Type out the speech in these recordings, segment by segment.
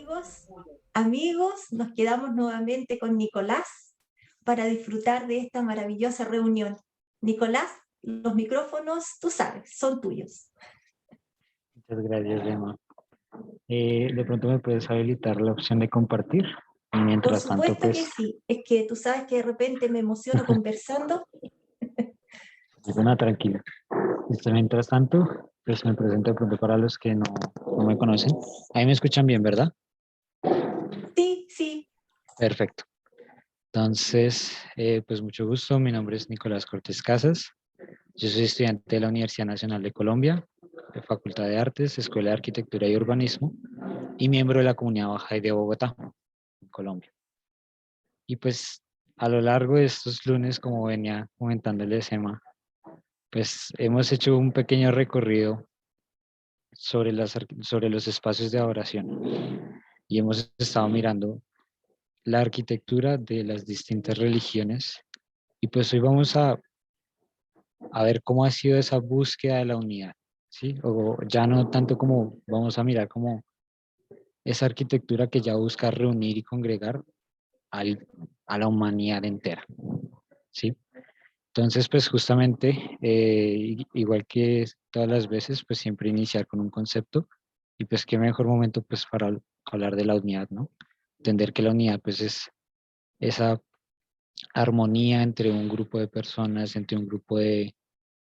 Amigos, amigos, nos quedamos nuevamente con Nicolás para disfrutar de esta maravillosa reunión. Nicolás, los micrófonos, tú sabes, son tuyos. Muchas gracias, Emma. De pronto me puedes habilitar la opción de compartir. Y Por mientras tanto, supuesto que pues, sí, es que tú sabes que de repente me emociono conversando. una tranquila. Mientras tanto, pues me presento de pronto para los que no me conocen. Ahí me escuchan bien, ¿verdad? Sí, sí, Perfecto. Entonces, pues mucho gusto. Mi nombre es Nicolás Cortés Casas. Yo soy estudiante de la Universidad Nacional de Colombia, de Facultad de Artes, Escuela de Arquitectura y Urbanismo, y miembro de la Comunidad Baja de Bogotá, en Colombia. Y pues a lo largo de estos lunes, como venía comentándoles Emma, pues hemos hecho un pequeño recorrido sobre los espacios de adoración y hemos estado mirando la arquitectura de las distintas religiones y pues hoy vamos a ver cómo ha sido esa búsqueda de la unidad, ¿sí? O ya no tanto como vamos a mirar como esa arquitectura que ya busca reunir y congregar al- a la humanidad entera, ¿sí? Entonces, pues justamente, igual que todas las veces, pues siempre iniciar con un concepto y pues qué mejor momento pues para hablar de la unidad, ¿no? Entender que la unidad pues es esa armonía entre un grupo de personas, entre un grupo de,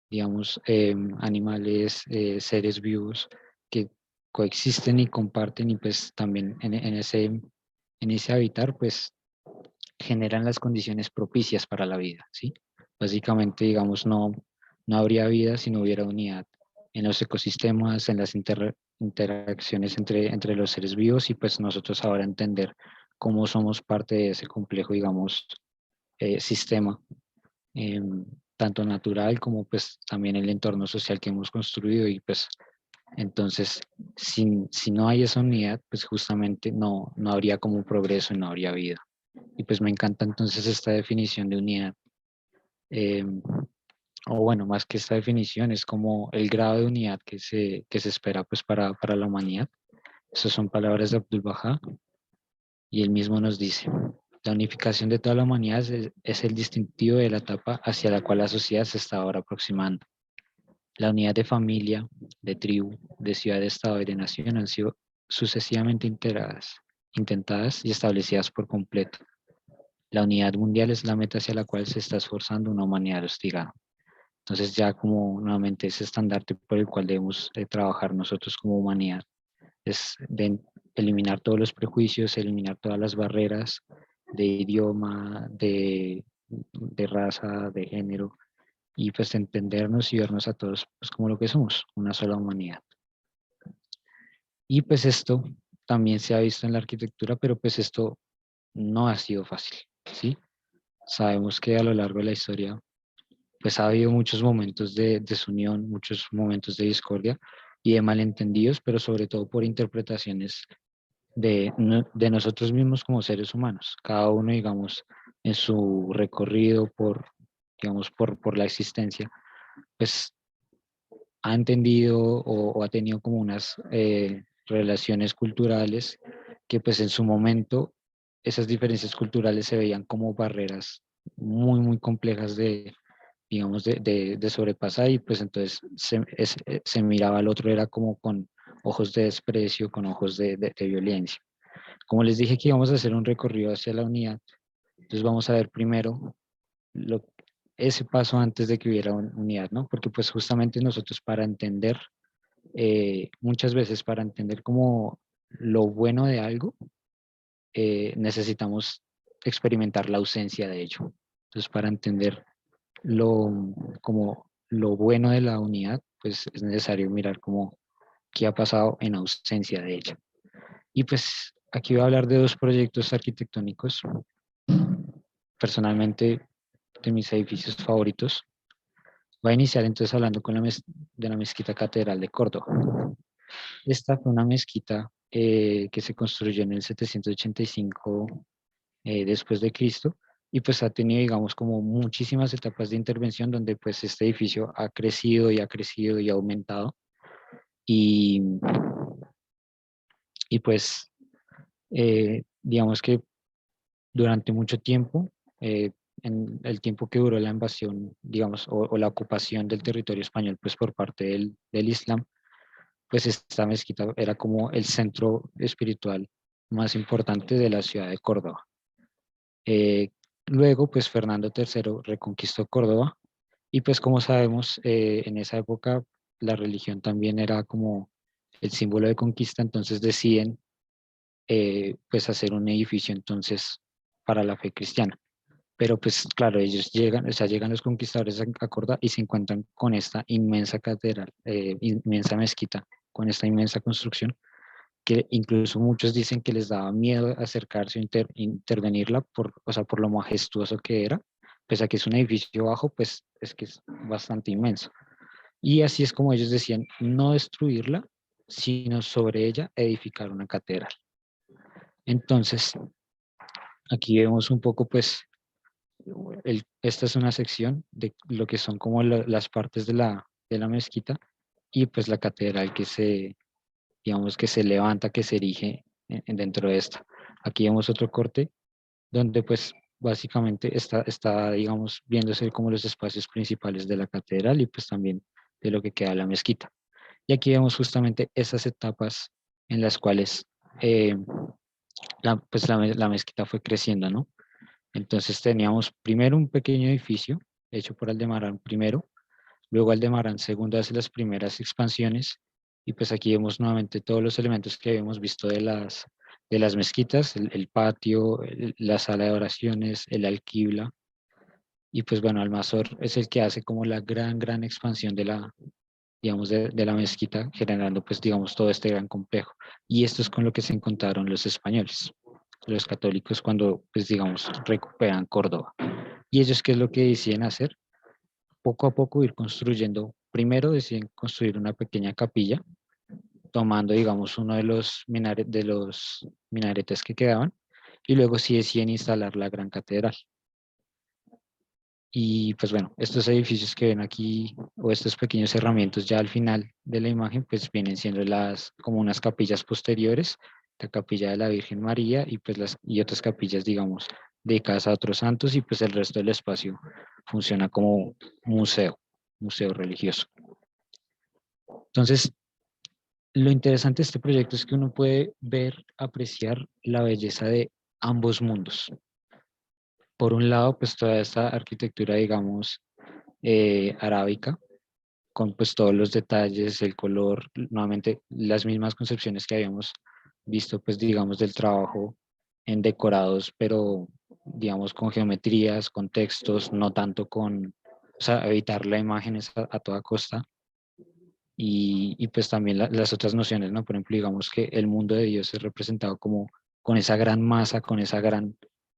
digamos, animales, seres vivos que coexisten y comparten y pues también en ese habitar pues generan las condiciones propicias para la vida, ¿sí? Básicamente, digamos, no habría vida si no hubiera unidad en los ecosistemas, en las interacciones entre los seres vivos y pues nosotros ahora entender cómo somos parte de ese complejo, digamos, sistema, eh, tanto natural como pues también el entorno social que hemos construido y pues entonces, si no hay esa unidad, pues justamente no habría como progreso y no habría vida. Y pues me encanta entonces esta definición de unidad. eh, o bueno, más que esta definición, es como el grado de unidad que se espera pues para la humanidad. Esas son palabras de Abdul Baha y él mismo nos dice, la unificación de toda la humanidad es el distintivo de la etapa hacia la cual la sociedad se está ahora aproximando. La unidad de familia, de tribu, de ciudad, de estado y de nación han sido sucesivamente integradas, intentadas y establecidas por completo. La unidad mundial es la meta hacia la cual se está esforzando una humanidad hostigada. Entonces ya como nuevamente ese estandarte por el cual debemos trabajar nosotros como humanidad es de eliminar todos los prejuicios, eliminar todas las barreras de idioma, de raza, de género y pues entendernos y vernos a todos pues como lo que somos, una sola humanidad. Y pues esto también se ha visto en la arquitectura, pero pues esto no ha sido fácil, ¿sí? Sabemos que a lo largo de la historia pues ha habido muchos momentos de desunión, muchos momentos de discordia y de malentendidos, pero sobre todo por interpretaciones de nosotros mismos como seres humanos. Cada uno, digamos, en su recorrido digamos, por la existencia, pues ha entendido o ha tenido como unas relaciones culturales que pues en su momento esas diferencias culturales se veían como barreras muy complejas digamos, de sobrepasar y pues entonces se miraba al otro, era como con ojos de desprecio, con ojos de violencia. Como les dije que íbamos a hacer un recorrido hacia la unidad, entonces vamos a ver primero lo, ese paso antes de que hubiera unidad, ¿no? Porque pues justamente nosotros para entender, muchas veces para entender como lo bueno de algo, necesitamos experimentar la ausencia de ello. Entonces para entender como lo bueno de la unidad, pues es necesario mirar como qué ha pasado en ausencia de ella. Y pues aquí voy a hablar de dos proyectos arquitectónicos, personalmente de mis edificios favoritos. Voy a iniciar entonces hablando de la mezquita catedral de Córdoba. Esta fue una mezquita que se construyó en el 785 después de Cristo y pues ha tenido, digamos, como muchísimas etapas de intervención donde pues este edificio ha crecido y ha crecido y ha aumentado y pues Digamos que durante mucho tiempo, en el tiempo que duró la invasión, digamos, o la ocupación del territorio español, pues por parte del Islam, pues esta mezquita era como el centro espiritual más importante de la ciudad de Córdoba. Eh, Luego, pues Fernando III reconquistó Córdoba y pues como sabemos, en esa época la religión también era como el símbolo de conquista, entonces deciden pues hacer un edificio entonces para la fe cristiana. Pero pues claro, ellos llegan, o sea, llegan los conquistadores a Córdoba y se encuentran con esta inmensa catedral, inmensa mezquita, con esta inmensa construcción, que incluso muchos dicen que les daba miedo acercarse o intervenirla por, o sea, por lo majestuoso que era, pese a que es un edificio bajo, pues es que es bastante inmenso. Y así es como ellos decían, no destruirla, sino sobre ella edificar una catedral. Entonces, aquí vemos un poco, pues, esta es una sección de lo que son como las partes de la mezquita y pues la catedral que se, digamos, que se levanta, que se erige dentro de esta. Aquí vemos otro corte donde pues básicamente está, digamos, viéndose como los espacios principales de la catedral y pues también de lo que queda de la mezquita. Y aquí vemos justamente esas etapas en las cuales eh, la mezquita fue creciendo, ¿no? Entonces teníamos primero un pequeño edificio hecho por Aldemarán primero, luego Aldemarán segundo hace las primeras expansiones y pues aquí vemos nuevamente todos los elementos que habíamos visto de las mezquitas, el patio, la sala de oraciones, el alquibla y pues bueno, Almanzor es el que hace como la gran expansión de la, digamos, de la mezquita, generando pues digamos todo este gran complejo. Y esto es con lo que se encontraron los españoles, los católicos cuando pues digamos recuperan Córdoba. ¿Y ellos qué es lo que deciden hacer? Poco a poco ir construyendo. Primero deciden construir una pequeña capilla, tomando, digamos, uno de los minaretes que quedaban, y luego sí deciden instalar la gran catedral. Y pues bueno, estos edificios que ven aquí, o estos pequeños herramientas ya al final de la imagen, pues vienen siendo como unas capillas posteriores, la capilla de la Virgen María y pues y otras capillas, digamos, dedicadas a otros santos y pues el resto del espacio funciona como museo, museo religioso. Entonces, lo interesante de este proyecto es que uno puede ver, apreciar la belleza de ambos mundos. Por un lado, pues toda esta arquitectura, digamos, arábica, con pues todos los detalles, el color, nuevamente las mismas concepciones que habíamos visto, pues digamos, del trabajo en decorados, pero digamos con geometrías, con textos, no tanto con, o sea, evitar la imagen a toda costa. Y pues también las otras nociones, ¿no? Por ejemplo, digamos que el mundo de Dios es representado como con esa gran masa, con esa gran,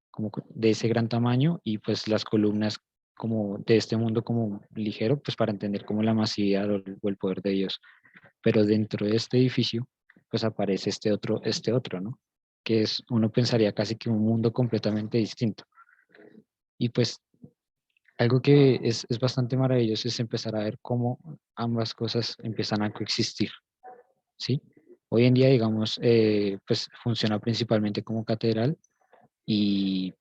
como de ese gran tamaño y pues las columnas como de este mundo como ligero, pues para entender como la masividad o el poder de Dios. Pero dentro de este edificio, pues aparece este otro, ¿no? Que es, uno pensaría casi que un mundo completamente distinto. Y pues algo que es bastante maravilloso es empezar a ver cómo ambas cosas empiezan a coexistir, ¿sí? Hoy en día, digamos, pues funciona principalmente como catedral y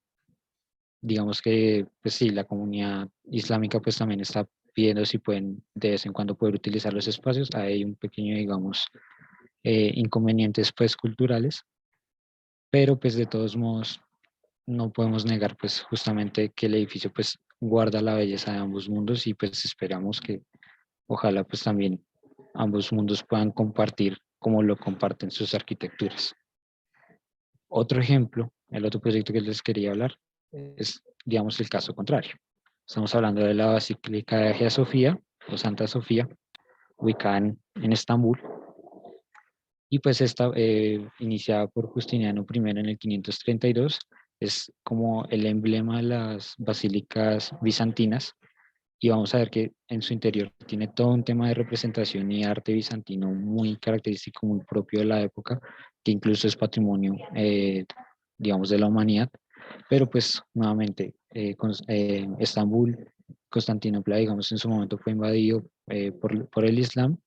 digamos que, pues sí, la comunidad islámica pues también está pidiendo si pueden de vez en cuando poder utilizar los espacios. Hay un pequeño, digamos, inconvenientes pues culturales, pero pues de todos modos no podemos negar pues justamente que el edificio pues guarda la belleza de ambos mundos y pues esperamos que ojalá pues también ambos mundos puedan compartir como lo comparten sus arquitecturas. Otro ejemplo, el otro proyecto que les quería hablar es, digamos, el caso contrario. Estamos hablando de la Basílica de Hagia Sofía o Santa Sofía, ubicada en Estambul. Y pues esta, iniciada por Justiniano I en el 532, es como el emblema de las basílicas bizantinas. Y vamos a ver que en su interior tiene todo un tema de representación y arte bizantino muy característico, muy propio de la época, que incluso es patrimonio, digamos, de la humanidad. Pero pues nuevamente, Estambul, Constantinopla, digamos, en su momento fue invadido por el Islam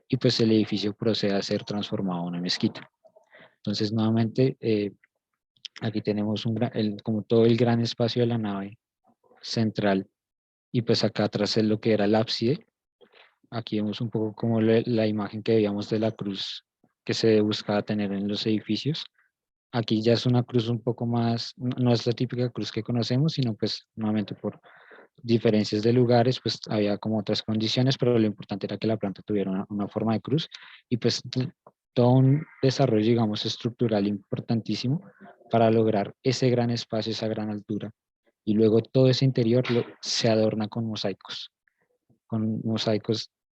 y pues el edificio procede a ser transformado en una mezquita. Entonces, nuevamente, aquí tenemos como todo el gran espacio de la nave central, y pues acá atrás es lo que era el ábside. Aquí vemos un poco como la imagen que veíamos de la cruz que se buscaba tener en los edificios. Aquí ya es una cruz un poco más, no es la típica cruz que conocemos, sino pues nuevamente por diferencias de lugares, pues había como otras condiciones, pero lo importante era que la planta tuviera una forma de cruz, y pues todo un desarrollo, digamos, estructural importantísimo para lograr ese gran espacio, esa gran altura. Y luego todo ese interior se adorna con mosaicos,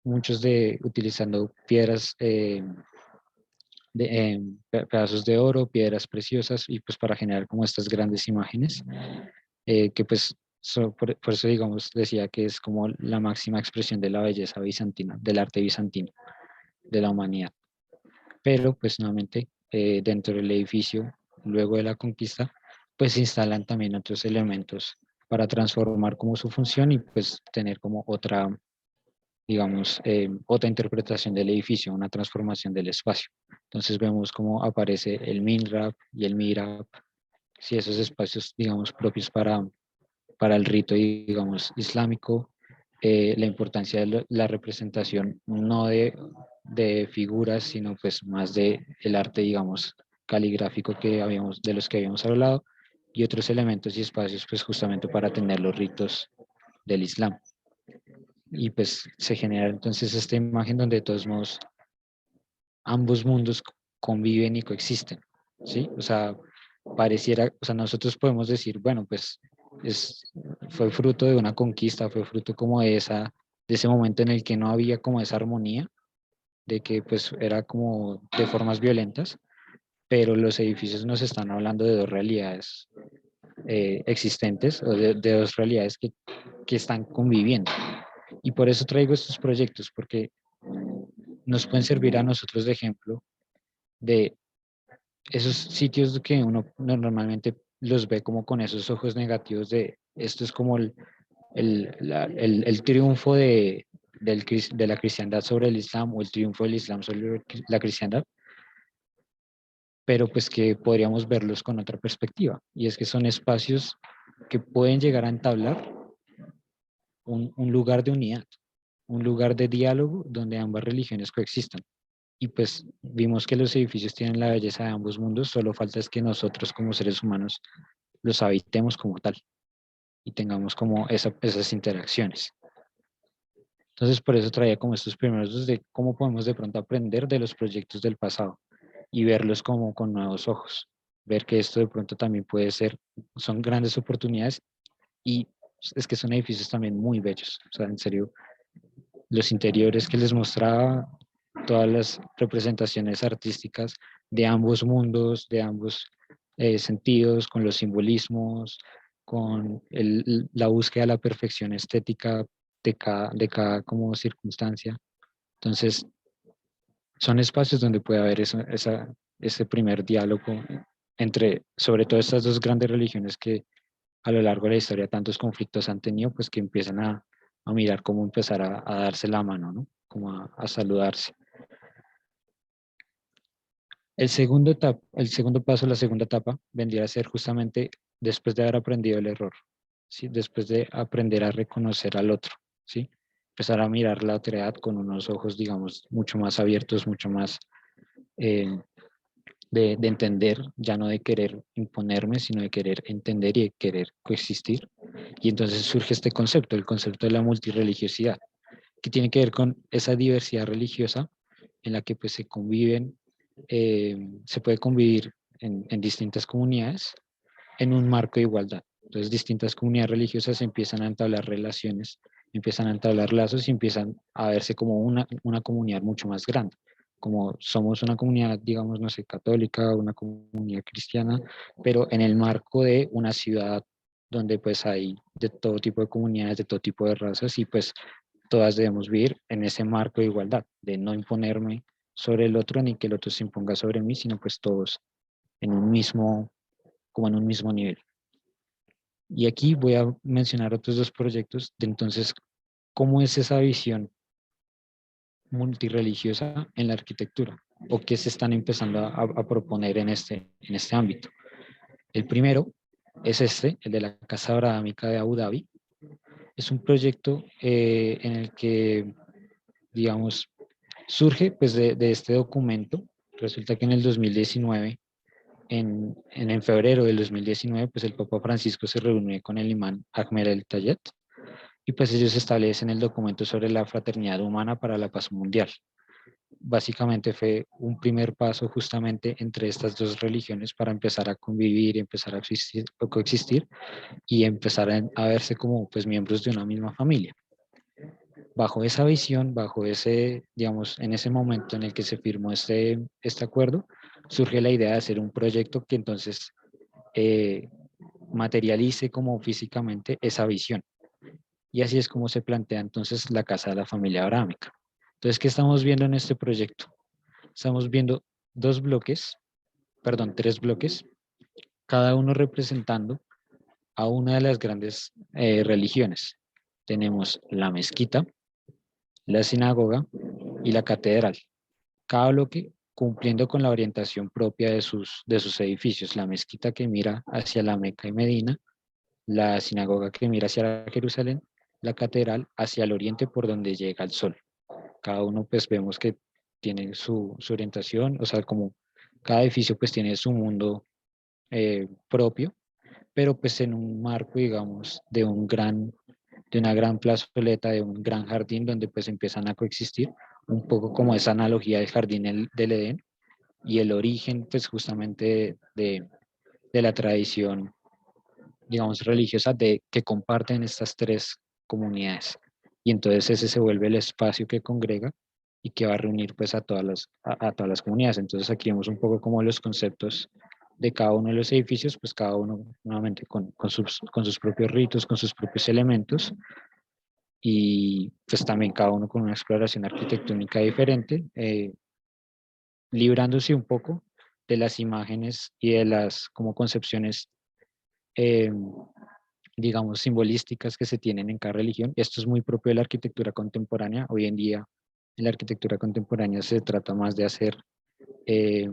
muchos utilizando piedras, pedazos de oro, piedras preciosas, y pues para generar como estas grandes imágenes, que pues por eso digamos decía que es como la máxima expresión de la belleza bizantina, del arte bizantino, de la humanidad. Pero pues nuevamente dentro del edificio, luego de la conquista, pues se instalan también otros elementos para transformar como su función y pues tener como otra, digamos, otra interpretación del edificio, una transformación del espacio. Entonces vemos cómo aparece el minrab y el mihrab, si esos espacios, digamos, propios para el rito, digamos, islámico, la importancia de la representación no de figuras, sino pues más de el arte, digamos, caligráfico de los que habíamos hablado, y otros elementos y espacios pues justamente para tener los ritos del Islam. Y pues se genera entonces esta imagen donde de todos modos ambos mundos conviven y coexisten, ¿sí? O sea, pareciera, o sea, nosotros podemos decir, bueno, pues fue fruto de una conquista, fue fruto como de ese momento en el que no había como esa armonía, de que pues era como de formas violentas, pero los edificios nos están hablando de dos realidades existentes, o de dos realidades que están conviviendo. Y por eso traigo estos proyectos, porque nos pueden servir a nosotros de ejemplo de esos sitios que uno normalmente los ve como con esos ojos negativos de esto es como el triunfo de la cristiandad sobre el Islam, o el triunfo del Islam sobre la cristiandad, pero pues que podríamos verlos con otra perspectiva, y es que son espacios que pueden llegar a entablar un lugar de unidad, un lugar de diálogo donde ambas religiones coexistan. Y pues vimos que los edificios tienen la belleza de ambos mundos, solo falta es que nosotros como seres humanos los habitemos como tal y tengamos como esas interacciones. Entonces por eso traía como estos primeros dos de cómo podemos de pronto aprender de los proyectos del pasado y verlos como con nuevos ojos, ver que esto de pronto también puede ser, son grandes oportunidades, y es que son edificios también muy bellos, o sea, en serio, los interiores que les mostraba, todas las representaciones artísticas de ambos mundos, de ambos sentidos, con los simbolismos, con la búsqueda de la perfección estética de cada como circunstancia. Entonces, son espacios donde puede haber ese primer diálogo entre, sobre todo estas dos grandes religiones que a lo largo de la historia tantos conflictos han tenido, pues que empiezan a mirar cómo empezar a darse la mano, ¿no? Como a saludarse. El segundo paso, la segunda etapa, vendría a ser justamente después de haber aprendido el error, ¿sí? Después de aprender a reconocer al otro, ¿sí? Empezar a mirar la otredad con unos ojos, digamos, mucho más abiertos, mucho más eh, de entender, ya no de querer imponerme, sino de querer entender y de querer coexistir. Y entonces surge este concepto, el concepto de la multirreligiosidad, que tiene que ver con esa diversidad religiosa en la que pues se conviven, se puede convivir en distintas comunidades en un marco de igualdad. Entonces distintas comunidades religiosas empiezan a entablar relaciones, empiezan a entablar lazos y empiezan a verse como una comunidad mucho más grande. Como somos una comunidad, digamos, no sé, católica, una comunidad cristiana, pero en el marco de una ciudad donde pues hay de todo tipo de comunidades, de todo tipo de razas, y pues todas debemos vivir en ese marco de igualdad, de no imponerme sobre el otro ni que el otro se imponga sobre mí, sino pues todos en un mismo, como en un mismo nivel. Y aquí voy a mencionar otros dos proyectos de entonces cómo es esa visión multirreligiosa en la arquitectura. o qué se están empezando a proponer en este ámbito. El primero es el de la Casa Abrahámica de Abu Dhabi. Es un proyecto en el que, digamos, surge pues de este documento. Resulta que en el 2019, en febrero del 2019, pues el Papa Francisco se reunió con el imán Ahmed El Tayeb y pues ellos establecen el documento sobre la fraternidad humana para la paz mundial. Básicamente fue un primer paso justamente entre estas dos religiones para empezar a convivir, empezar a coexistir y empezar a verse como pues miembros de una misma familia. Bajo esa visión, bajo ese, digamos, en ese momento en el que se firmó este acuerdo, surge la idea de hacer un proyecto que entonces eh, materialice como físicamente esa visión. Y así es como se plantea entonces la Casa de la Familia Abrahámica. Entonces, ¿qué estamos viendo en este proyecto? Estamos viendo tres bloques, cada uno representando a una de las grandes religiones. Tenemos la mezquita, la sinagoga y la catedral. Cada bloque cumpliendo con la orientación propia de sus edificios. La mezquita que mira hacia la Meca y Medina, la sinagoga que mira hacia Jerusalén, la catedral hacia el oriente por donde llega el sol. Cada uno pues vemos que tiene su orientación, o sea, como cada edificio pues tiene su mundo propio, pero pues en un marco, digamos, de una gran plazoleta, de un gran jardín donde pues empiezan a coexistir, un poco como esa analogía del jardín del Edén y el origen pues justamente de la tradición, digamos, religiosa que comparten estas tres comunidades. Y entonces ese se vuelve el espacio que congrega y que va a reunir pues a todas las comunidades. Entonces aquí vemos un poco como los conceptos de cada uno de los edificios, pues cada uno nuevamente con sus propios ritos, con sus propios elementos y pues también cada uno con una exploración arquitectónica diferente, librándose un poco de las imágenes y de las como concepciones, eh, digamos, simbolísticas que se tienen en cada religión. Esto es muy propio de la arquitectura contemporánea. Hoy en día en la arquitectura contemporánea se trata más de hacer eh,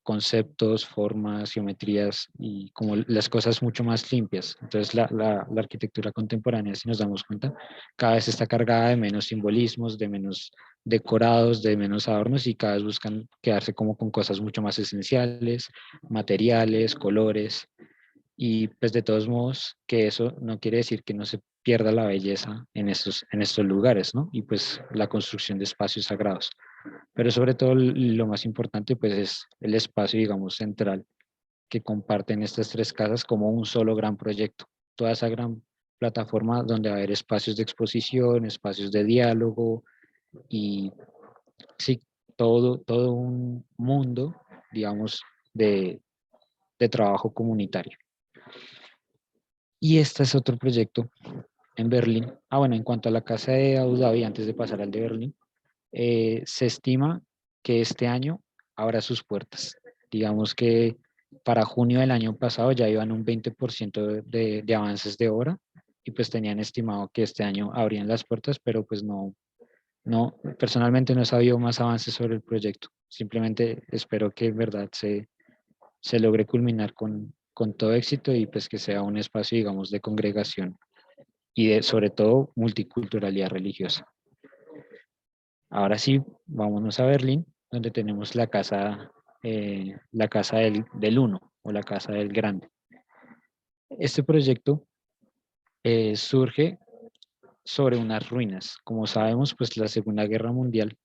conceptos, formas, geometrías y como las cosas mucho más limpias. Entonces la arquitectura contemporánea, si nos damos cuenta, cada vez está cargada de menos simbolismos, de menos decorados, de menos adornos y cada vez buscan quedarse como con cosas mucho más esenciales, materiales, colores. Y pues de todos modos, que eso no quiere decir que no se pierda la belleza en estos lugares, ¿no? Y pues la construcción de espacios sagrados. Pero sobre todo lo más importante pues es el espacio, digamos, central que comparten estas tres casas como un solo gran proyecto. Toda esa gran plataforma donde va a haber espacios de exposición, espacios de diálogo y sí, todo un mundo, digamos, de trabajo comunitario. Y este es otro proyecto en Berlín. Bueno, en cuanto a la casa de Abu Dhabi, antes de pasar al de Berlín, se estima que este año abra sus puertas. Digamos que para junio del año pasado ya iban un 20% de avances de obra y pues tenían estimado que este año abrían las puertas, pero pues personalmente no he sabido más avances sobre el proyecto. Simplemente espero que en verdad se logre culminar con todo éxito y pues que sea un espacio, digamos, de congregación y sobre todo multiculturalidad religiosa. Ahora sí, vámonos a Berlín, donde tenemos la casa del Uno o la casa del Grande. Este proyecto surge sobre unas ruinas. Como sabemos, pues la Segunda Guerra Mundial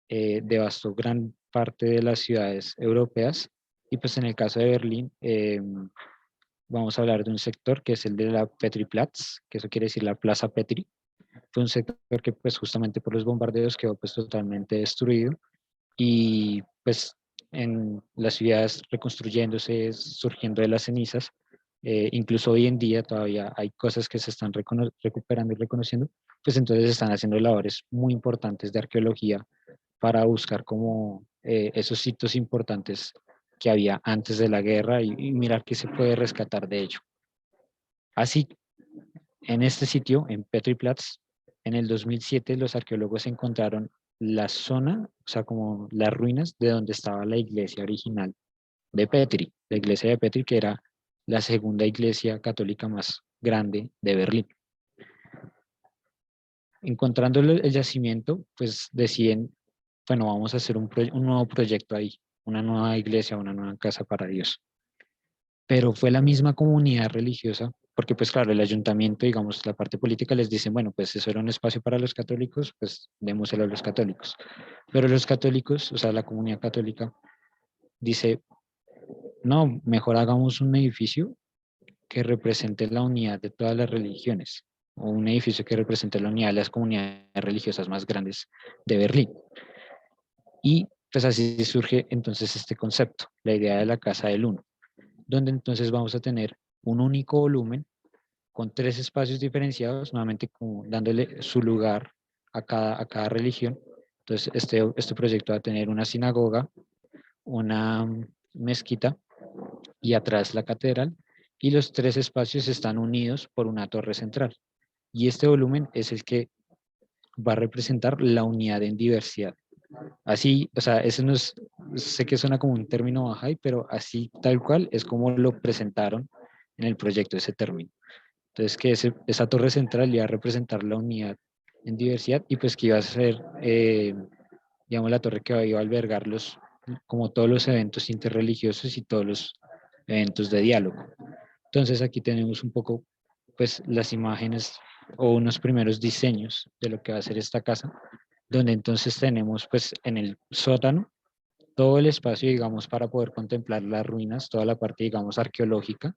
devastó gran parte de las ciudades europeas y pues en el caso de Berlín vamos a hablar de un sector que es el de la Petriplatz, que eso quiere decir la Plaza Petri. Fue un sector que pues justamente por los bombardeos quedó pues totalmente destruido y pues en las ciudades reconstruyéndose, surgiendo de las cenizas, incluso hoy en día todavía hay cosas que se están recuperando y reconociendo, pues entonces están haciendo labores muy importantes de arqueología para buscar como esos sitios importantes que había antes de la guerra y mirar qué se puede rescatar de ello. Así, en este sitio, en Petri Platz, en el 2007 los arqueólogos encontraron la zona, o sea, como las ruinas de donde estaba la iglesia original de Petri, la iglesia de Petri, que era la segunda iglesia católica más grande de Berlín. Encontrando el yacimiento, pues deciden, bueno, vamos a hacer un nuevo proyecto ahí, una nueva iglesia, una nueva casa para Dios. Pero fue la misma comunidad religiosa, porque pues claro, el ayuntamiento, digamos, la parte política les dicen, bueno, pues eso era un espacio para los católicos, pues démoselo a los católicos. Pero los católicos, o sea, la comunidad católica, dice, no, mejor hagamos un edificio que represente la unidad de todas las religiones, o un edificio que represente la unidad de las comunidades religiosas más grandes de Berlín. Y pues así surge entonces este concepto, la idea de la Casa del Uno, donde entonces vamos a tener un único volumen con tres espacios diferenciados, nuevamente como dándole su lugar a cada religión. Entonces este proyecto va a tener una sinagoga, una mezquita y atrás la catedral, y los tres espacios están unidos por una torre central. Y este volumen es el que va a representar la unidad en diversidad. Así, o sea, eso no es, sé que suena como un término bajay, pero así tal cual es como lo presentaron en el proyecto ese término. Entonces, que esa torre central iba a representar la unidad en diversidad y pues que iba a ser, digamos, la torre que iba a albergar como todos los eventos interreligiosos y todos los eventos de diálogo. Entonces, aquí tenemos un poco, pues, las imágenes o unos primeros diseños de lo que va a ser esta casa, donde entonces tenemos, pues, en el sótano todo el espacio, digamos, para poder contemplar las ruinas, toda la parte, digamos, arqueológica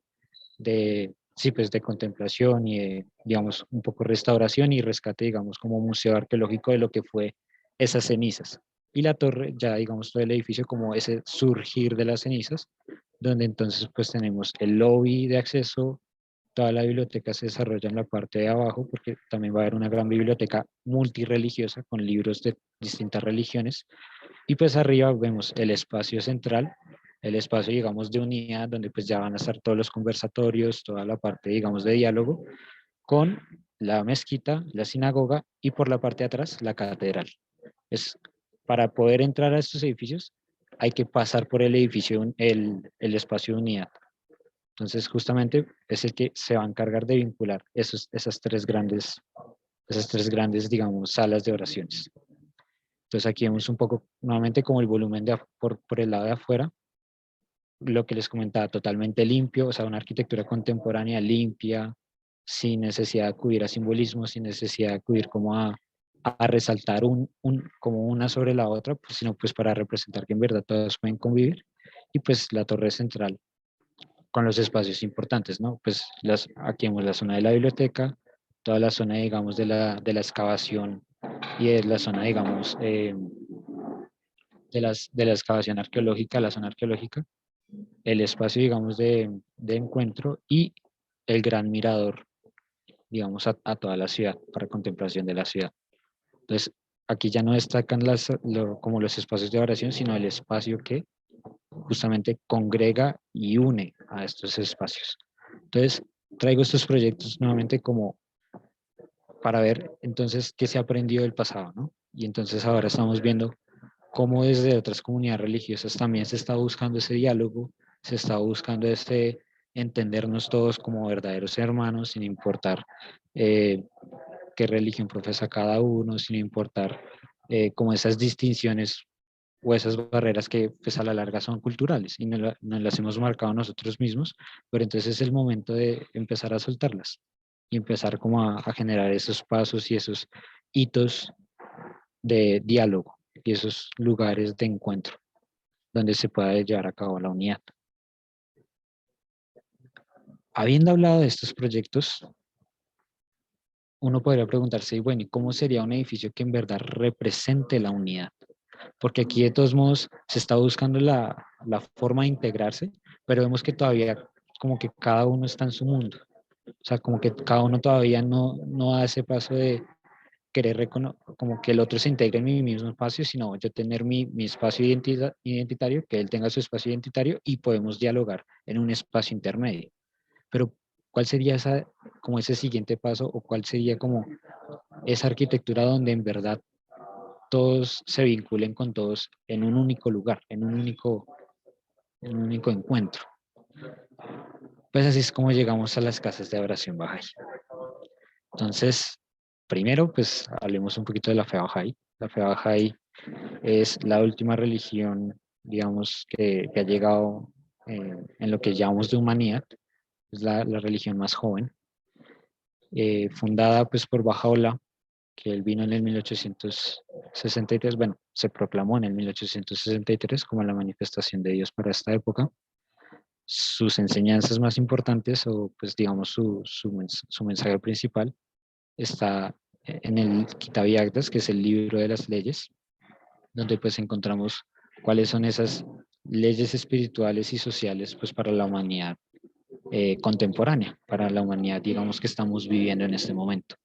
de, sí, pues de contemplación y de, digamos, un poco restauración y rescate, digamos, como museo arqueológico de lo que fue esas cenizas. Y la torre, ya digamos, todo el edificio como ese surgir de las cenizas, donde entonces pues tenemos el lobby de acceso, toda la biblioteca se desarrolla en la parte de abajo, porque también va a haber una gran biblioteca multirreligiosa con libros de distintas religiones, y pues arriba vemos el espacio central, el espacio, digamos, de unidad, donde pues ya van a estar todos los conversatorios, toda la parte, digamos, de diálogo, con la mezquita, la sinagoga y por la parte de atrás, la catedral. Es, para poder entrar a estos edificios, hay que pasar por el edificio, el espacio de unidad. Entonces, justamente es el que se va a encargar de vincular esas tres grandes, digamos, salas de oraciones. Entonces aquí vemos un poco nuevamente como el volumen por el lado de afuera, lo que les comentaba, totalmente limpio, o sea, una arquitectura contemporánea limpia, sin necesidad de acudir a simbolismo, sin necesidad de acudir como a resaltar como una sobre la otra, pues, sino pues para representar que en verdad todos pueden convivir. Y pues la torre central con los espacios importantes, ¿no? Pues aquí vemos la zona de la biblioteca, toda la zona, digamos, de la excavación y de la zona, digamos, de la excavación arqueológica, la zona arqueológica, el espacio, digamos, de encuentro y el gran mirador, digamos, a toda la ciudad, para contemplación de la ciudad. Entonces, aquí ya no destacan como los espacios de oración, sino el espacio que justamente congrega y une a estos espacios. Entonces, traigo estos proyectos nuevamente como para ver entonces qué se ha aprendido del pasado, ¿no? Y entonces ahora estamos viendo cómo desde otras comunidades religiosas también se está buscando ese diálogo, se está buscando este entendernos todos como verdaderos hermanos, sin importar eh, qué religión profesa cada uno, sin importar como esas distinciones o esas barreras que pues a la larga son culturales y nos las hemos marcado nosotros mismos, pero entonces es el momento de empezar a soltarlas y empezar como a generar esos pasos y esos hitos de diálogo y esos lugares de encuentro donde se pueda llevar a cabo la unidad. Habiendo hablado de estos proyectos, uno podría preguntarse, bueno, ¿y cómo sería un edificio que en verdad represente la unidad? Porque aquí de todos modos se está buscando la forma de integrarse, pero vemos que todavía como que cada uno está en su mundo. O sea, como que cada uno todavía no da ese paso de querer como que el otro se integre en mi mismo espacio, sino yo tener mi espacio identitario, que él tenga su espacio identitario y podemos dialogar en un espacio intermedio. Pero, ¿cuál sería como ese siguiente paso o cuál sería como esa arquitectura donde en verdad todos se vinculen con todos en un único lugar, en un único encuentro. Pues así es como llegamos a las casas de adoración Bahá'í. Entonces, primero, pues hablemos un poquito de la fe Bahá'í. La fe Bahá'í es la última religión, digamos, que ha llegado en lo que llamamos de humanidad. Es la religión más joven, fundada pues por Bahá'u'lláh, que él vino en el 1863, bueno, se proclamó en el 1863 como la manifestación de Dios para esta época. Sus enseñanzas más importantes, o pues digamos su mensaje principal, está en el Kitab y Actas, que es el libro de las leyes, donde pues encontramos cuáles son esas leyes espirituales y sociales pues para la humanidad contemporánea, para la humanidad digamos que estamos viviendo en este momento.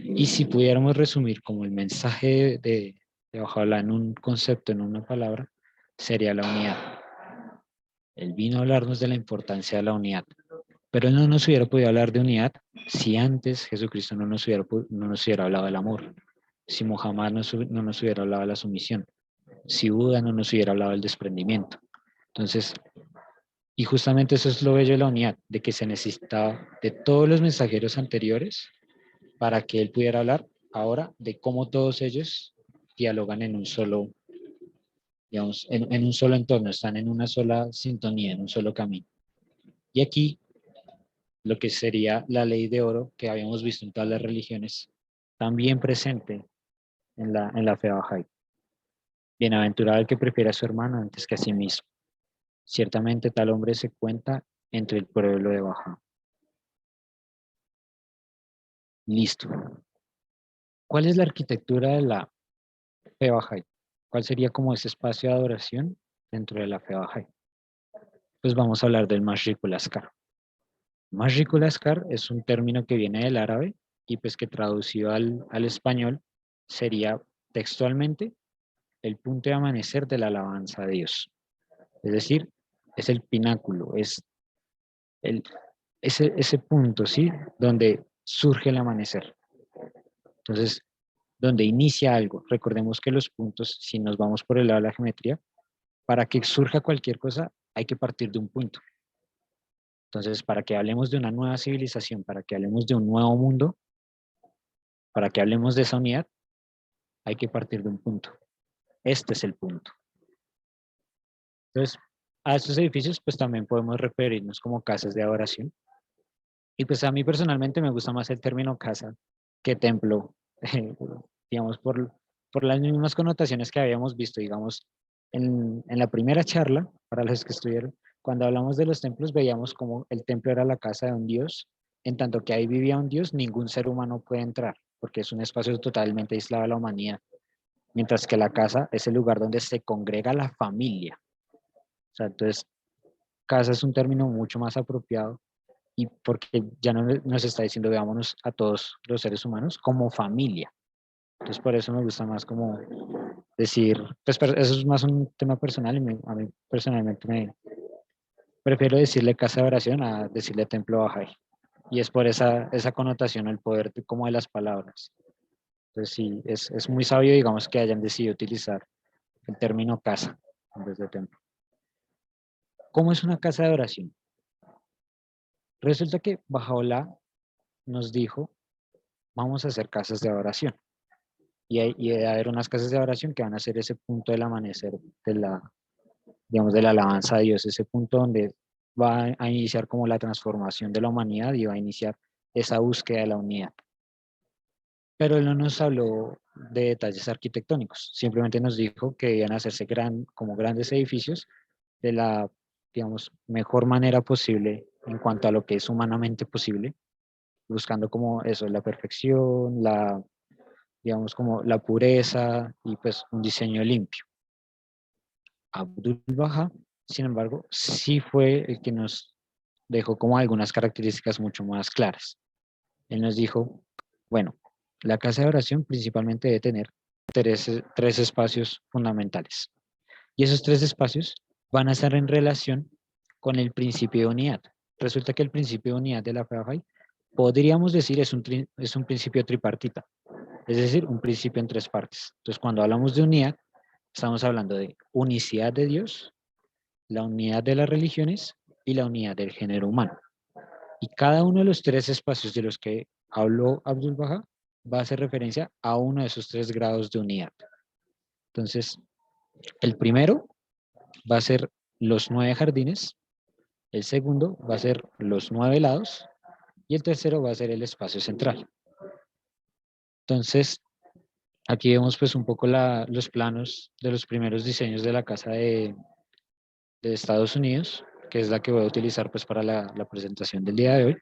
Y si pudiéramos resumir como el mensaje de Bahá'u'lláh en un concepto, en una palabra, sería la unidad. Él vino a hablarnos de la importancia de la unidad, pero él no nos hubiera podido hablar de unidad si antes Jesucristo no nos hubiera hablado del amor, si Muhammad no nos hubiera hablado de la sumisión, si Buda no nos hubiera hablado del desprendimiento. Entonces, y justamente eso es lo bello de la unidad, de que se necesitaba de todos los mensajeros anteriores para que él pudiera hablar ahora de cómo todos ellos dialogan en un solo, digamos, en un solo entorno, están en una sola sintonía, en un solo camino. Y aquí, lo que sería la ley de oro que habíamos visto en todas las religiones, también presente en la fe Bahá'í. Bienaventurado el que prefiere a su hermano antes que a sí mismo. Ciertamente tal hombre se cuenta entre el pueblo de Bahá. Listo. ¿Cuál es la arquitectura de la fe Bahá'í? ¿Cuál sería como ese espacio de adoración dentro de la fe Bahá'í? Pues vamos a hablar del Mashrikul Askar. Mashrikul Askar es un término que viene del árabe y pues que traducido al español sería textualmente el punto de amanecer de la alabanza a Dios. Es decir, es el pináculo, es ese punto, ¿sí? Donde surge el amanecer. Entonces, donde inicia algo. Recordemos que los puntos, si nos vamos por el lado de la geometría, para que surja cualquier cosa hay que partir de un punto. Entonces, para que hablemos de una nueva civilización, para que hablemos de un nuevo mundo, para que hablemos de esa unidad, hay que partir de un punto. Este es el punto. Entonces, a estos edificios pues también podemos referirnos como casas de adoración. Y pues a mí personalmente me gusta más el término casa que templo, digamos, por las mismas connotaciones que habíamos visto, digamos, en la primera charla, para los que estuvieron, cuando hablamos de los templos, veíamos como el templo era la casa de un dios, en tanto que ahí vivía un dios, ningún ser humano puede entrar, porque es un espacio totalmente aislado de la humanidad, mientras que la casa es el lugar donde se congrega la familia. O sea, entonces, casa es un término mucho más apropiado y porque ya no nos está diciendo veámonos a todos los seres humanos como familia. Entonces por eso me gusta más como decir, pues eso es más un tema personal y a mí personalmente me prefiero decirle casa de oración a decirle templo Bahá'í. Y es por esa connotación, el poder como de las palabras. Entonces sí, es muy sabio, digamos, que hayan decidido utilizar el término casa en vez de templo. ¿Cómo es una casa de oración? Resulta que Bahá'u'lláh nos dijo, vamos a hacer casas de adoración. Y debe haber unas casas de adoración que van a ser ese punto del amanecer de digamos, de la alabanza a Dios, ese punto donde va a iniciar como la transformación de la humanidad y va a iniciar esa búsqueda de la unidad. Pero él no nos habló de detalles arquitectónicos, simplemente nos dijo que debían hacerse como grandes edificios de la, digamos, mejor manera posible en cuanto a lo que es humanamente posible, buscando como eso, la perfección, digamos, como la pureza y pues un diseño limpio. Abdul-Bahá, sin embargo, sí fue el que nos dejó como algunas características mucho más claras. Él nos dijo, bueno, la casa de oración principalmente debe tener tres espacios fundamentales. Y esos tres espacios van a estar en relación con el principio de unidad. Resulta que el principio de unidad de la fe Bahá'í, podríamos decir, es un principio tripartita. es decir, un principio en tres partes. Entonces, cuando hablamos de unidad, estamos hablando de unicidad de Dios, la unidad de las religiones y la unidad del género humano. Y cada uno de los tres espacios de los que habló Abdul Baha va a hacer referencia a uno de esos tres grados de unidad. Entonces, el primero va a ser los 9 jardines, el segundo va a ser los 9 lados y el tercero va a ser el espacio central. Entonces, aquí vemos pues un poco los planos de los primeros diseños de la casa de Estados Unidos, que es la que voy a utilizar pues para la presentación del día de hoy,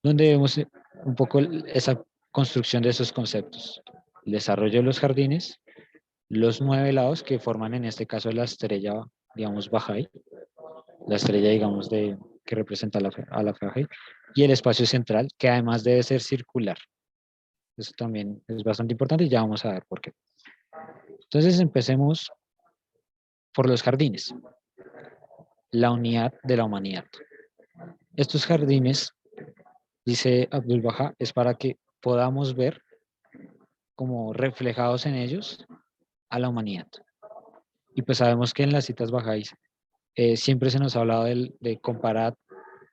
donde vemos un poco esa construcción de esos conceptos. El desarrollo de los jardines, los 9 lados que forman en este caso la estrella, digamos, Bahá'í, la estrella, digamos, que representa a la fe Bahá'í, y el espacio central, que además debe ser circular. Eso también es bastante importante y ya vamos a ver por qué. Entonces empecemos por los jardines, la unidad de la humanidad. Estos jardines, dice Abdul Baha, es para que podamos ver como reflejados en ellos a la humanidad. Y pues sabemos que en las citas bajáis siempre se nos ha hablado de comparar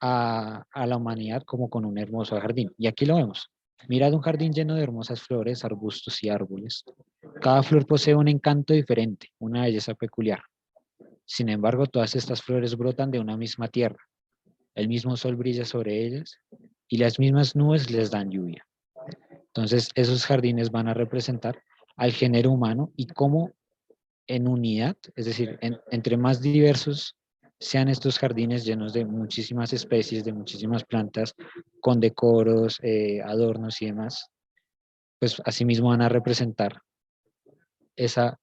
a la humanidad como con un hermoso jardín. Y aquí lo vemos. Mirad un jardín lleno de hermosas flores, arbustos y árboles. Cada flor posee un encanto diferente, una belleza peculiar. Sin embargo, todas estas flores brotan de una misma tierra. El mismo sol brilla sobre ellas y las mismas nubes les dan lluvia. Entonces, esos jardines van a representar al género humano y cómo en unidad, es decir, entre más diversos sean estos jardines llenos de muchísimas especies, de muchísimas plantas, con decoros, adornos y demás, pues asimismo van a representar esa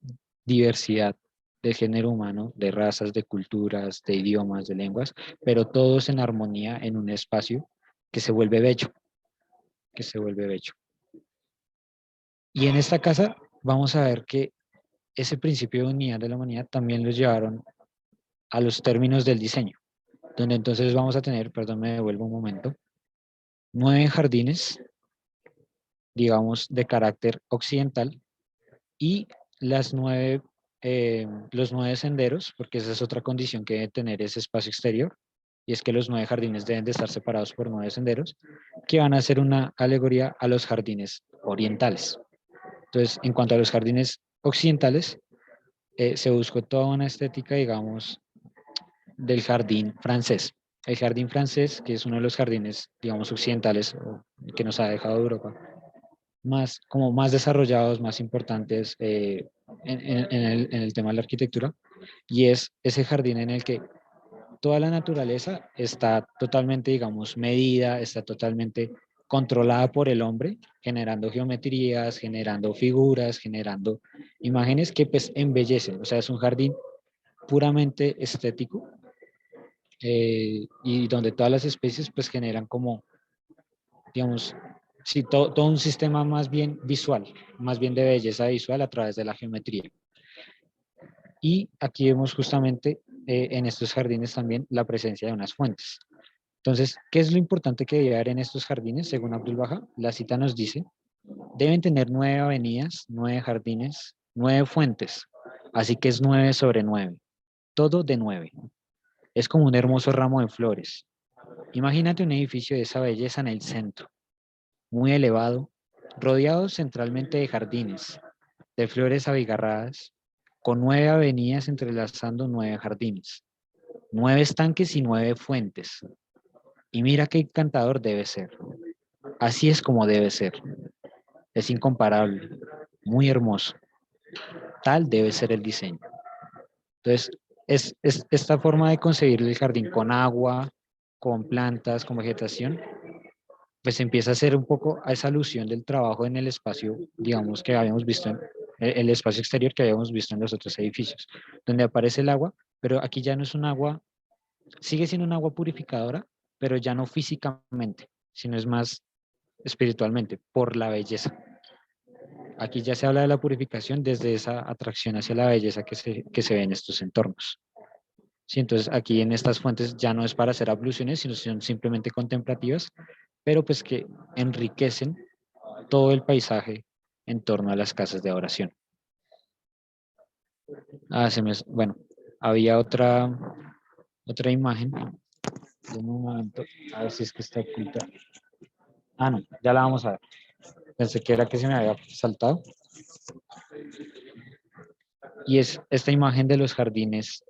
diversidad de género humano, de razas, de culturas, de idiomas, de lenguas, pero todos en armonía en un espacio que se vuelve bello, que se vuelve bello. Y en esta casa vamos a ver que ese principio de unidad de la humanidad también los llevaron a los términos del diseño, donde entonces vamos a tener, perdón, me devuelvo un momento, 9 jardines, digamos, de carácter occidental y los 9 senderos, porque esa es otra condición que debe tener ese espacio exterior, y es que los 9 jardines deben de estar separados por 9 senderos, que van a ser una alegoría a los jardines orientales. Entonces, en cuanto a los jardines occidentales, se buscó toda una estética, digamos, del jardín francés. El jardín francés, que es uno de los jardines, digamos, occidentales que nos ha dejado Europa, como más desarrollados, más importantes en el tema de la arquitectura, y es ese jardín en el que toda la naturaleza está totalmente, digamos, medida, está totalmente controlada por el hombre, generando geometrías, generando figuras, generando imágenes que pues embellecen. O sea, es un jardín puramente estético y donde todas las especies pues generan como, digamos, sí, todo un sistema más bien visual, más bien de belleza visual a través de la geometría. Y aquí vemos justamente en estos jardines también la presencia de unas fuentes. Entonces, ¿qué es lo importante que debe haber en estos jardines? Según Abdul Baha, la cita nos dice, deben tener 9 avenidas, 9 jardines, 9 fuentes, así que es 9 sobre 9, todo de 9. Es como un hermoso ramo de flores. Imagínate un edificio de esa belleza en el centro, muy elevado, rodeado centralmente de jardines, de flores abigarradas, con 9 avenidas entrelazando 9 jardines, 9 estanques y 9 fuentes. Y mira qué encantador debe ser. Así es como debe ser. Es incomparable, muy hermoso. Tal debe ser el diseño. Entonces, es esta forma de concebir el jardín con agua, con plantas, con vegetación, pues empieza a ser un poco a esa alusión del trabajo en el espacio, digamos, que habíamos visto en el espacio exterior que habíamos visto en los otros edificios, donde aparece el agua, pero aquí ya no es un agua, sigue siendo un agua purificadora, pero ya no físicamente, sino es más espiritualmente, por la belleza. Aquí ya se habla de la purificación desde esa atracción hacia la belleza que se ve en estos entornos. Sí, entonces aquí en estas fuentes ya no es para hacer abluciones, sino son simplemente contemplativas, pero pues que enriquecen todo el paisaje en torno a las casas de oración. Bueno, había otra imagen. En un momento, a ver si es que está oculta. Ah, no, ya la vamos a ver. Pensé que era que se me había saltado. Y es esta imagen de los jardines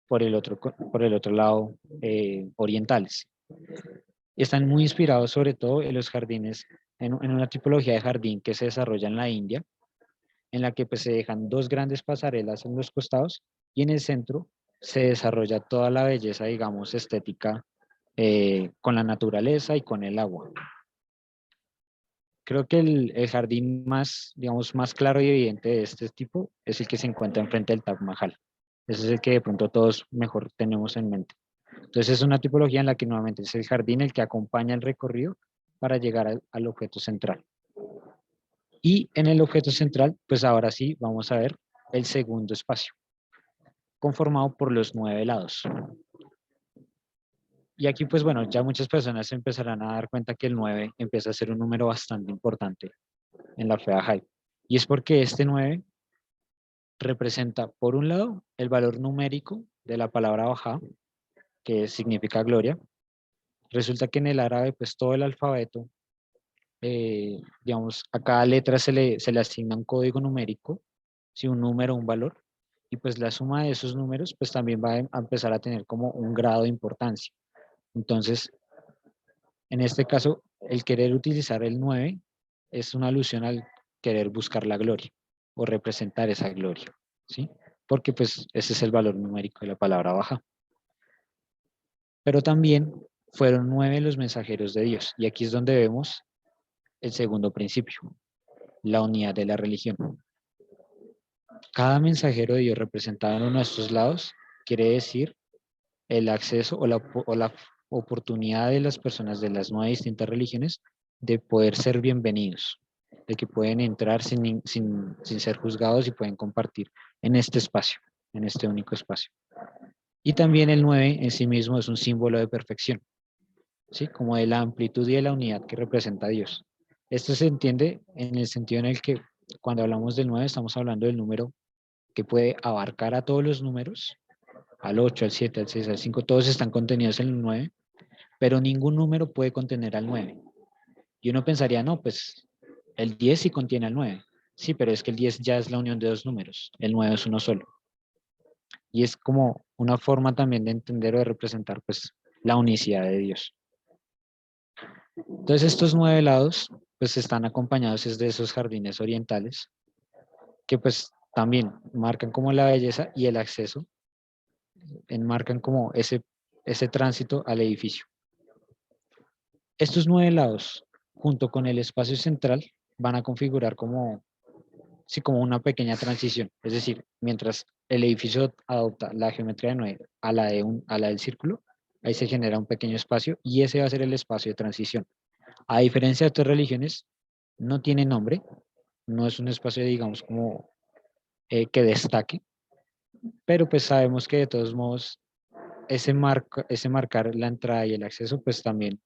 por el otro lado, orientales. Están muy inspirados sobre todo en los jardines, en una tipología de jardín que se desarrolla en la India, en la que pues se dejan dos grandes pasarelas en los costados y en el centro se desarrolla toda la belleza, digamos, estética con la naturaleza y con el agua. Creo que el jardín más, digamos, más claro y evidente de este tipo es el que se encuentra enfrente del Taj Mahal. Ese es el que de pronto todos mejor tenemos en mente. Entonces es una tipología en la que nuevamente es el jardín el que acompaña el recorrido para llegar al objeto central. Y en el objeto central, pues ahora sí vamos a ver el segundo espacio, conformado por los 9 lados. Y aquí, pues bueno, ya muchas personas se empezarán a dar cuenta que el 9 empieza a ser un número bastante importante en la fe Bahá'í. Y es porque este 9 representa, por un lado, el valor numérico de la palabra Bahá, que significa gloria. Resulta que en el árabe, pues todo el alfabeto, digamos, a cada letra se le asigna un código numérico, si un número, un valor, y pues la suma de esos números, pues también va a empezar a tener como un grado de importancia. Entonces, en este caso, el querer utilizar el 9 es una alusión al querer buscar la gloria o representar esa gloria, ¿sí? Porque pues ese es el valor numérico de la palabra baja. Pero también fueron 9 los mensajeros de Dios, y aquí es donde vemos el segundo principio, la unidad de la religión. Cada mensajero de Dios representado en uno de estos lados quiere decir el acceso o la oportunidad de las personas de las 9 distintas religiones de poder ser bienvenidos, de que pueden entrar sin ser juzgados y pueden compartir en este espacio, en este único espacio. Y también el 9 en sí mismo es un símbolo de perfección, ¿sí? Como de la amplitud y de la unidad que representa Dios. Esto se entiende en el sentido en el que cuando hablamos del 9 estamos hablando del número que puede abarcar a todos los números, al 8, al 7, al 6, al 5, todos están contenidos en el 9, pero ningún número puede contener al 9. Y uno pensaría, no, pues el 10 sí contiene al 9. Sí, pero es que el 10 ya es la unión de dos números, el 9 es uno solo. Y es como una forma también de entender o de representar pues la unicidad de Dios. Entonces estos 9 lados pues están acompañados de esos jardines orientales que pues también marcan como la belleza y el acceso, enmarcan como ese tránsito al edificio. Estos 9 lados, junto con el espacio central, van a configurar como, sí, como una pequeña transición. Es decir, mientras el edificio adopta la geometría de 9 a la del círculo, ahí se genera un pequeño espacio y ese va a ser el espacio de transición. A diferencia de otras religiones, no tiene nombre, no es un espacio, digamos, como que destaque, pero pues sabemos que de todos modos ese marcar la entrada y el acceso, pues también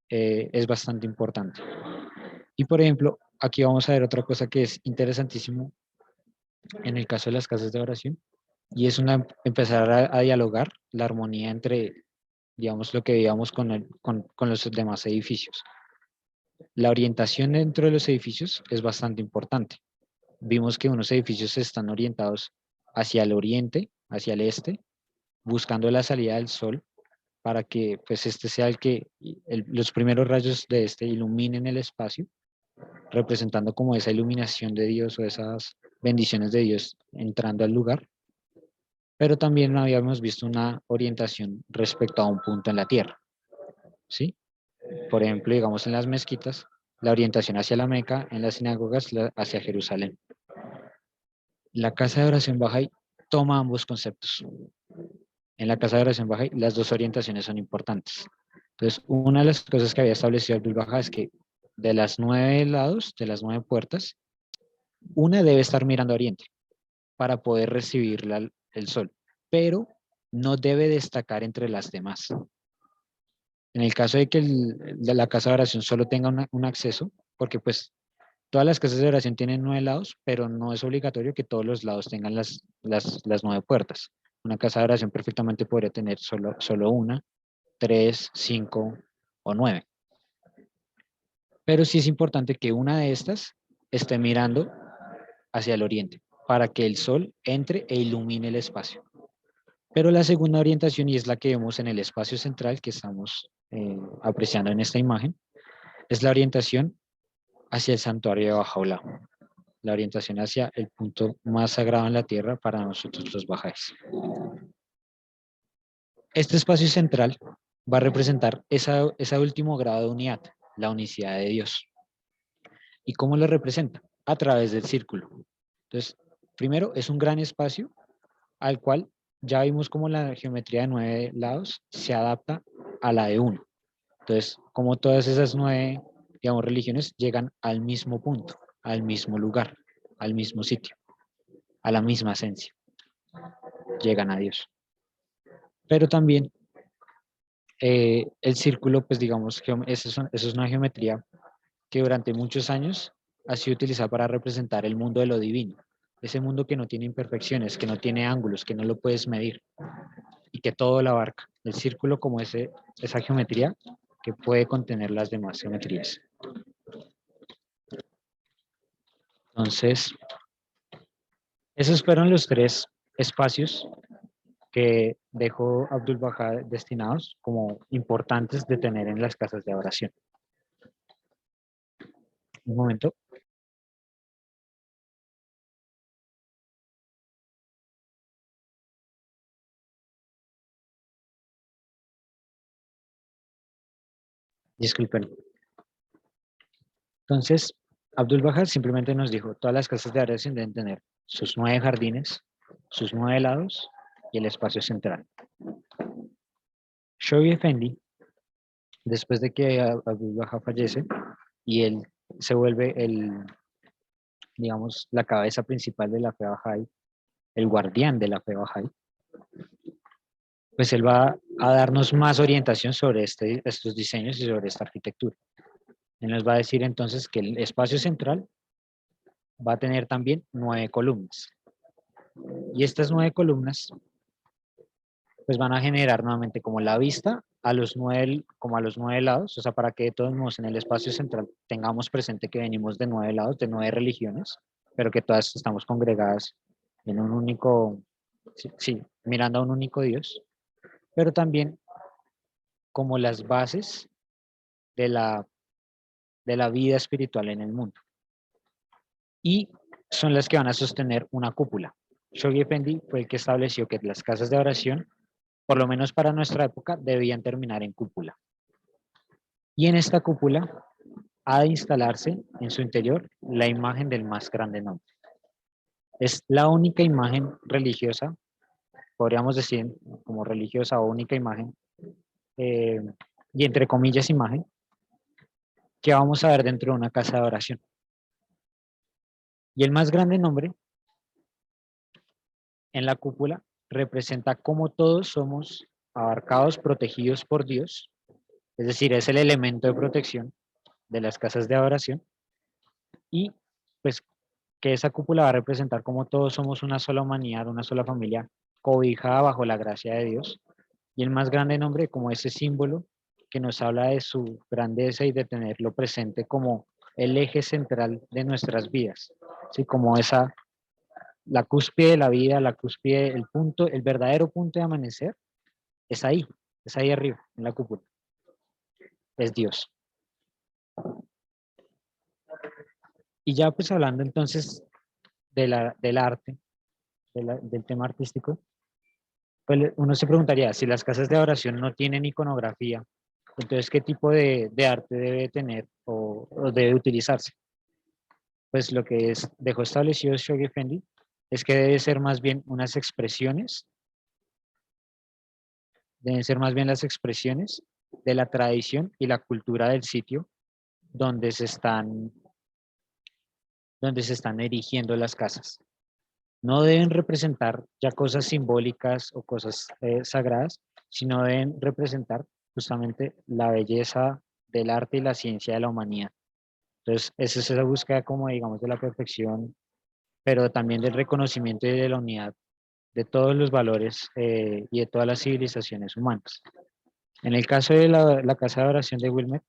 es bastante importante. Y por ejemplo, aquí vamos a ver otra cosa que es interesantísimo en el caso de las casas de oración, y es empezar a dialogar la armonía entre, digamos, lo que veíamos con los demás edificios. La orientación dentro de los edificios es bastante importante. Vimos que unos edificios están orientados hacia el oriente, hacia el este, buscando la salida del sol para que pues este sea el que los primeros rayos de este iluminen el espacio, representando como esa iluminación de Dios o esas bendiciones de Dios entrando al lugar. Pero también habíamos visto una orientación respecto a un punto en la tierra, ¿sí? Por ejemplo, digamos en las mezquitas, la orientación hacia la Meca, en las sinagogas hacia Jerusalén. La casa de oración Bahá'í toma ambos conceptos. En la casa de oración Bahá'í las dos orientaciones son importantes. Entonces, una de las cosas que había establecido Abdul Bahá es que de las 9 lados, de las 9 puertas, una debe estar mirando a oriente para poder recibir el sol, pero no debe destacar entre las demás. En el caso de que la casa de oración solo tenga un acceso, porque pues Todas las casas de oración tienen 9 lados, pero no es obligatorio que todos los lados tengan las 9 puertas. Una casa de oración perfectamente podría tener solo una, 3, 5 o 9. Pero sí es importante que una de estas esté mirando hacia el oriente para que el sol entre e ilumine el espacio. Pero la segunda orientación, y es la que vemos en el espacio central que estamos apreciando en esta imagen, es la orientación hacia el santuario de Bajaola, la orientación hacia el punto más sagrado en la tierra para nosotros los bajáis. Este espacio central va a representar ese último grado de unidad, la unicidad de Dios. ¿Y cómo lo representa? A través del círculo. Entonces, primero es un gran espacio al cual ya vimos cómo la geometría de 9 lados se adapta a la de 1. Entonces, como todas esas 9, digamos, religiones llegan al mismo punto, al mismo lugar, al mismo sitio, a la misma esencia. Llegan a Dios. Pero también el círculo, pues digamos, eso es una geometría que durante muchos años ha sido utilizada para representar el mundo de lo divino. Ese mundo que no tiene imperfecciones, que no tiene ángulos, que no lo puedes medir y que todo lo abarca. El círculo como esa geometría que puede contener las demás geometrías. Entonces, esos fueron los 3 espacios que dejó Abdul Baha destinados como importantes de tener en las casas de oración. Un momento. Disculpen. Entonces, Abdul Baha simplemente nos dijo, todas las casas de oración deben tener sus 9 jardines, sus 9 lados y el espacio central. Shoghi Effendi, después de que Abdul Baha fallece y él se vuelve digamos, la cabeza principal de la fe Bahá'í, el guardián de la fe Bahá'í, pues él va a darnos más orientación sobre estos diseños y sobre esta arquitectura. Él nos va a decir entonces que el espacio central va a tener también 9 columnas. Y estas 9 columnas pues van a generar nuevamente como la vista a los 9 lados, o sea, para que de todos modos en el espacio central tengamos presente que venimos de 9 lados, de 9 religiones, pero que todas estamos congregadas en un único, sí, mirando a un único Dios, pero también como las bases de la vida espiritual en el mundo. Y son las que van a sostener una cúpula. Shoghi Effendi fue el que estableció que las casas de oración, por lo menos para nuestra época, debían terminar en cúpula. Y en esta cúpula ha de instalarse en su interior la imagen del más grande nombre. Es la única imagen religiosa, podríamos decir como religiosa o única imagen, y entre comillas imagen, que vamos a ver dentro de una casa de oración. Y el más grande nombre en la cúpula representa cómo todos somos abarcados, protegidos por Dios, es decir, es el elemento de protección de las casas de adoración, y pues que esa cúpula va a representar cómo todos somos una sola humanidad, una sola familia, cobijada bajo la gracia de Dios, y el más grande nombre como ese símbolo que nos habla de su grandeza y de tenerlo presente como el eje central de nuestras vidas, ¿sí? Como la cúspide de la vida, la cúspide, el punto, el verdadero punto de amanecer, es ahí arriba, en la cúpula. Es Dios. Y ya pues hablando entonces del arte, del tema artístico, pues uno se preguntaría, si las casas de oración no tienen iconografía, entonces ¿qué tipo de arte debe tener o debe utilizarse? Pues lo que dejó establecido Shoghi Effendi es que debe ser más bien unas expresiones, deben ser más bien las expresiones de la tradición y la cultura del sitio donde se están erigiendo las casas. No deben representar ya cosas simbólicas o cosas sagradas, sino deben representar justamente la belleza del arte y la ciencia de la humanidad. Entonces, esa es esa búsqueda como, digamos, de la perfección, pero también del reconocimiento y de la unidad de todos los valores y de todas las civilizaciones humanas. En el caso de la casa de oración de Wilmer,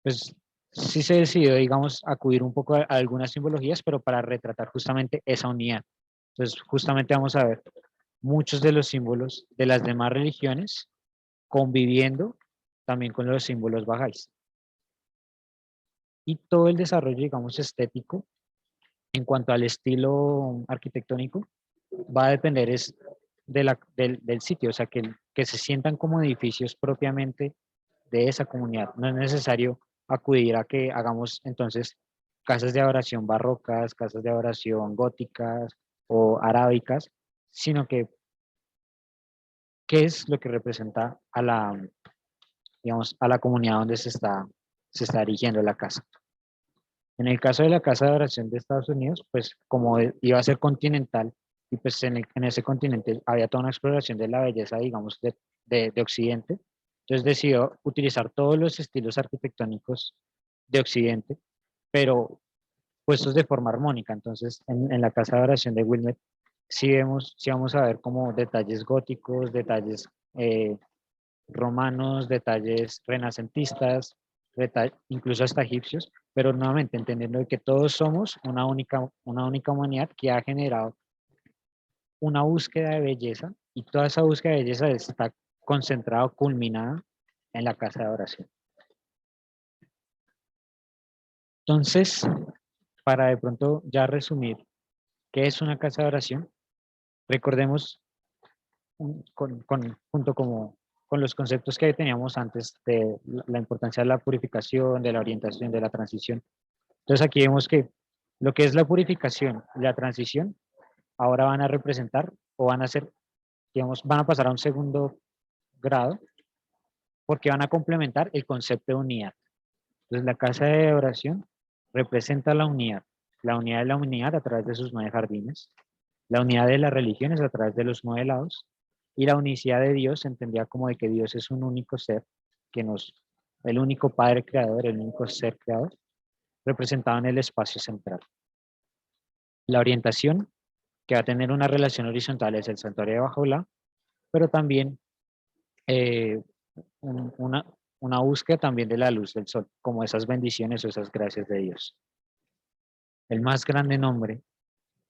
pues sí se decidió, digamos, acudir un poco a algunas simbologías, pero para retratar justamente esa unidad. Entonces, justamente vamos a ver muchos de los símbolos de las demás religiones conviviendo también con los símbolos bajáis. Y todo el desarrollo, digamos, estético en cuanto al estilo arquitectónico va a depender del sitio, o sea, que se sientan como edificios propiamente de esa comunidad. No es necesario acudir a que hagamos entonces casas de adoración barrocas, casas de adoración góticas o arábicas, sino que qué es lo que representa a la, digamos, a la comunidad donde se está erigiendo la casa. En el caso de la casa de adoración de Estados Unidos, pues como iba a ser continental y pues en ese continente había toda una exploración de la belleza, digamos, de Occidente, entonces decidió utilizar todos los estilos arquitectónicos de Occidente, pero puestos de forma armónica. Entonces, en la casa de oración de Wilmer, sí vamos a ver como detalles góticos, detalles romanos, detalles renacentistas, incluso hasta egipcios, pero nuevamente entendiendo que todos somos una única humanidad que ha generado una búsqueda de belleza y toda esa búsqueda de belleza está concentrada, culminada en la casa de oración. Entonces, para de pronto ya resumir qué es una casa de oración, recordemos junto como con los conceptos que teníamos antes de la importancia de la purificación, de la orientación, de la transición. Entonces aquí vemos que lo que es la purificación y la transición ahora van a representar o van a ser, digamos, van a pasar a un segundo grado porque van a complementar el concepto de unidad. Entonces la casa de oración representa la unidad de la humanidad a través de sus 9 jardines, la unidad de las religiones a través de los 9 lados y la unicidad de Dios se entendía como de que Dios es un único ser, que el único Padre creador, el único ser creador, representado en el espacio central. La orientación, que va a tener una relación horizontal, es el santuario de Bajaulá, pero también eh, un- una, una búsqueda también de la luz del sol, como esas bendiciones o esas gracias de Dios. El más grande nombre,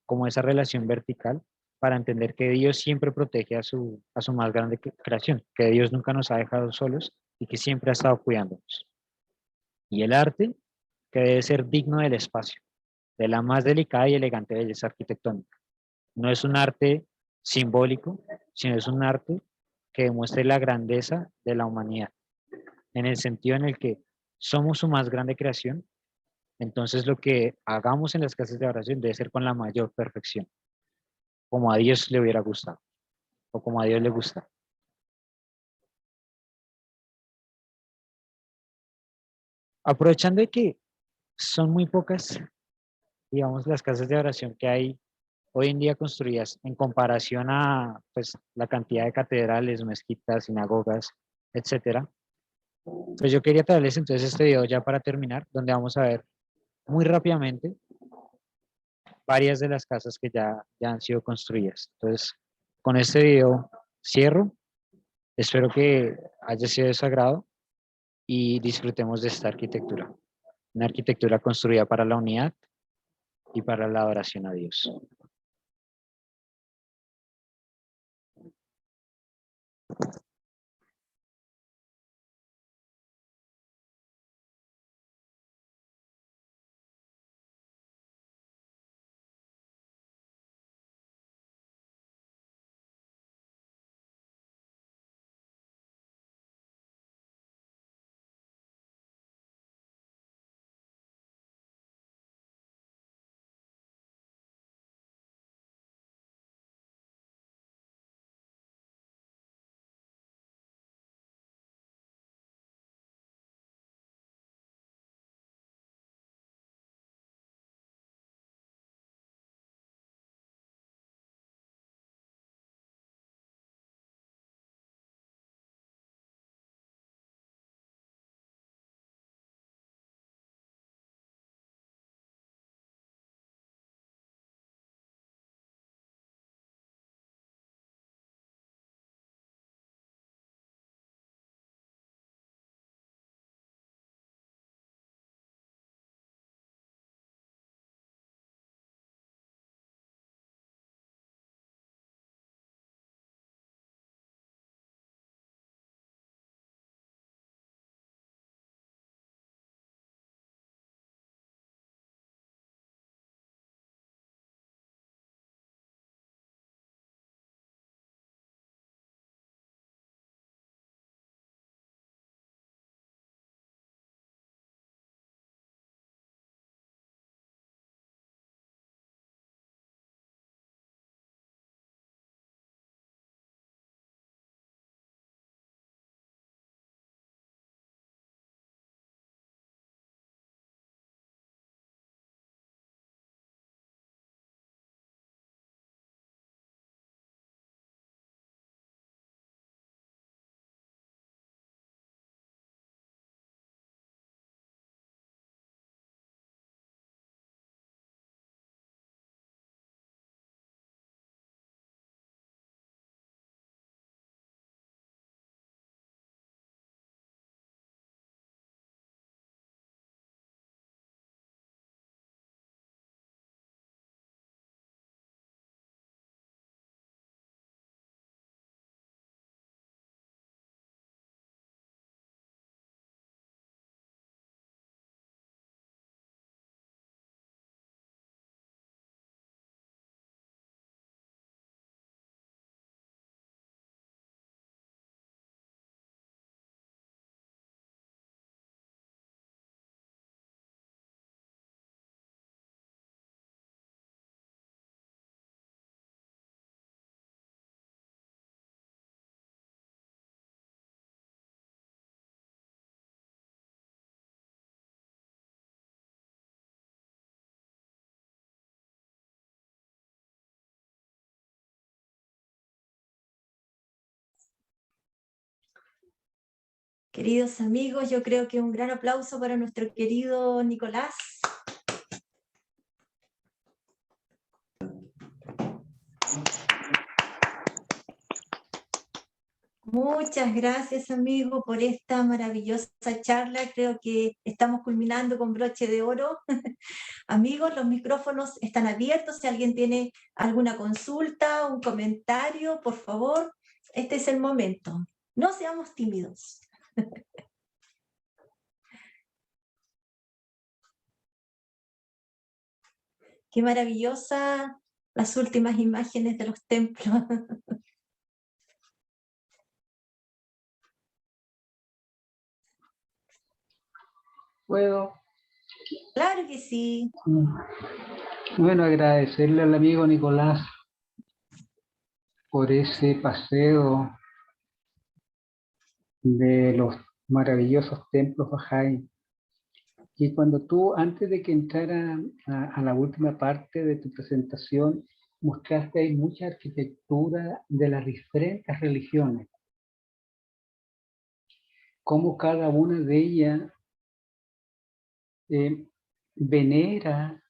como esa relación vertical, para entender que Dios siempre protege a su más grande creación, que Dios nunca nos ha dejado solos y que siempre ha estado cuidándonos. Y el arte, que debe ser digno del espacio, de la más delicada y elegante belleza arquitectónica. No es un arte simbólico, sino es un arte que demuestre la grandeza de la humanidad, en el sentido en el que somos su más grande creación, entonces lo que hagamos en las casas de oración debe ser con la mayor perfección, como a Dios le hubiera gustado o como a Dios le gusta. Aprovechando de que son muy pocas, digamos, las casas de oración que hay hoy en día construidas en comparación a pues, la cantidad de catedrales, mezquitas, sinagogas, etcétera. Pues yo quería traerles entonces este video ya para terminar, donde vamos a ver muy rápidamente varias de las casas que ya han sido construidas. Entonces, con este video cierro. Espero que haya sido de su agrado y disfrutemos de esta arquitectura. Una arquitectura construida para la unidad y para la adoración a Dios. Queridos amigos, yo creo que un gran aplauso para nuestro querido Nicolás. Muchas gracias, amigo, por esta maravillosa charla. Creo que estamos culminando con broche de oro. Amigos, los micrófonos están abiertos. Si alguien tiene alguna consulta, un comentario, por favor, este es el momento. No seamos tímidos. Qué maravillosa las últimas imágenes de los templos. ¿Puedo? Claro que sí. Bueno, agradecerle al amigo Nicolás por ese paseo de los maravillosos templos Bahá'í. Y cuando tú, antes de que entrara a la última parte de tu presentación, mostraste ahí mucha arquitectura de las diferentes religiones, cómo cada una de ellas venera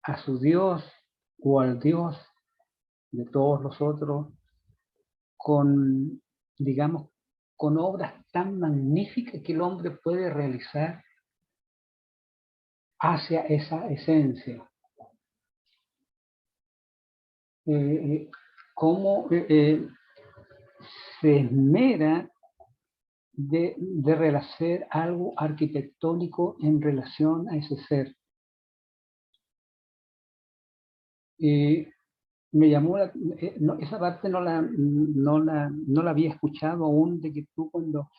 a su Dios o al Dios de todos los otros con, digamos, con obras tan magníficas que el hombre puede realizar hacia esa esencia. Cómo se esmera de realizar algo arquitectónico en relación a ese ser. Me llamó esa parte no la había escuchado aún, de que tú cuando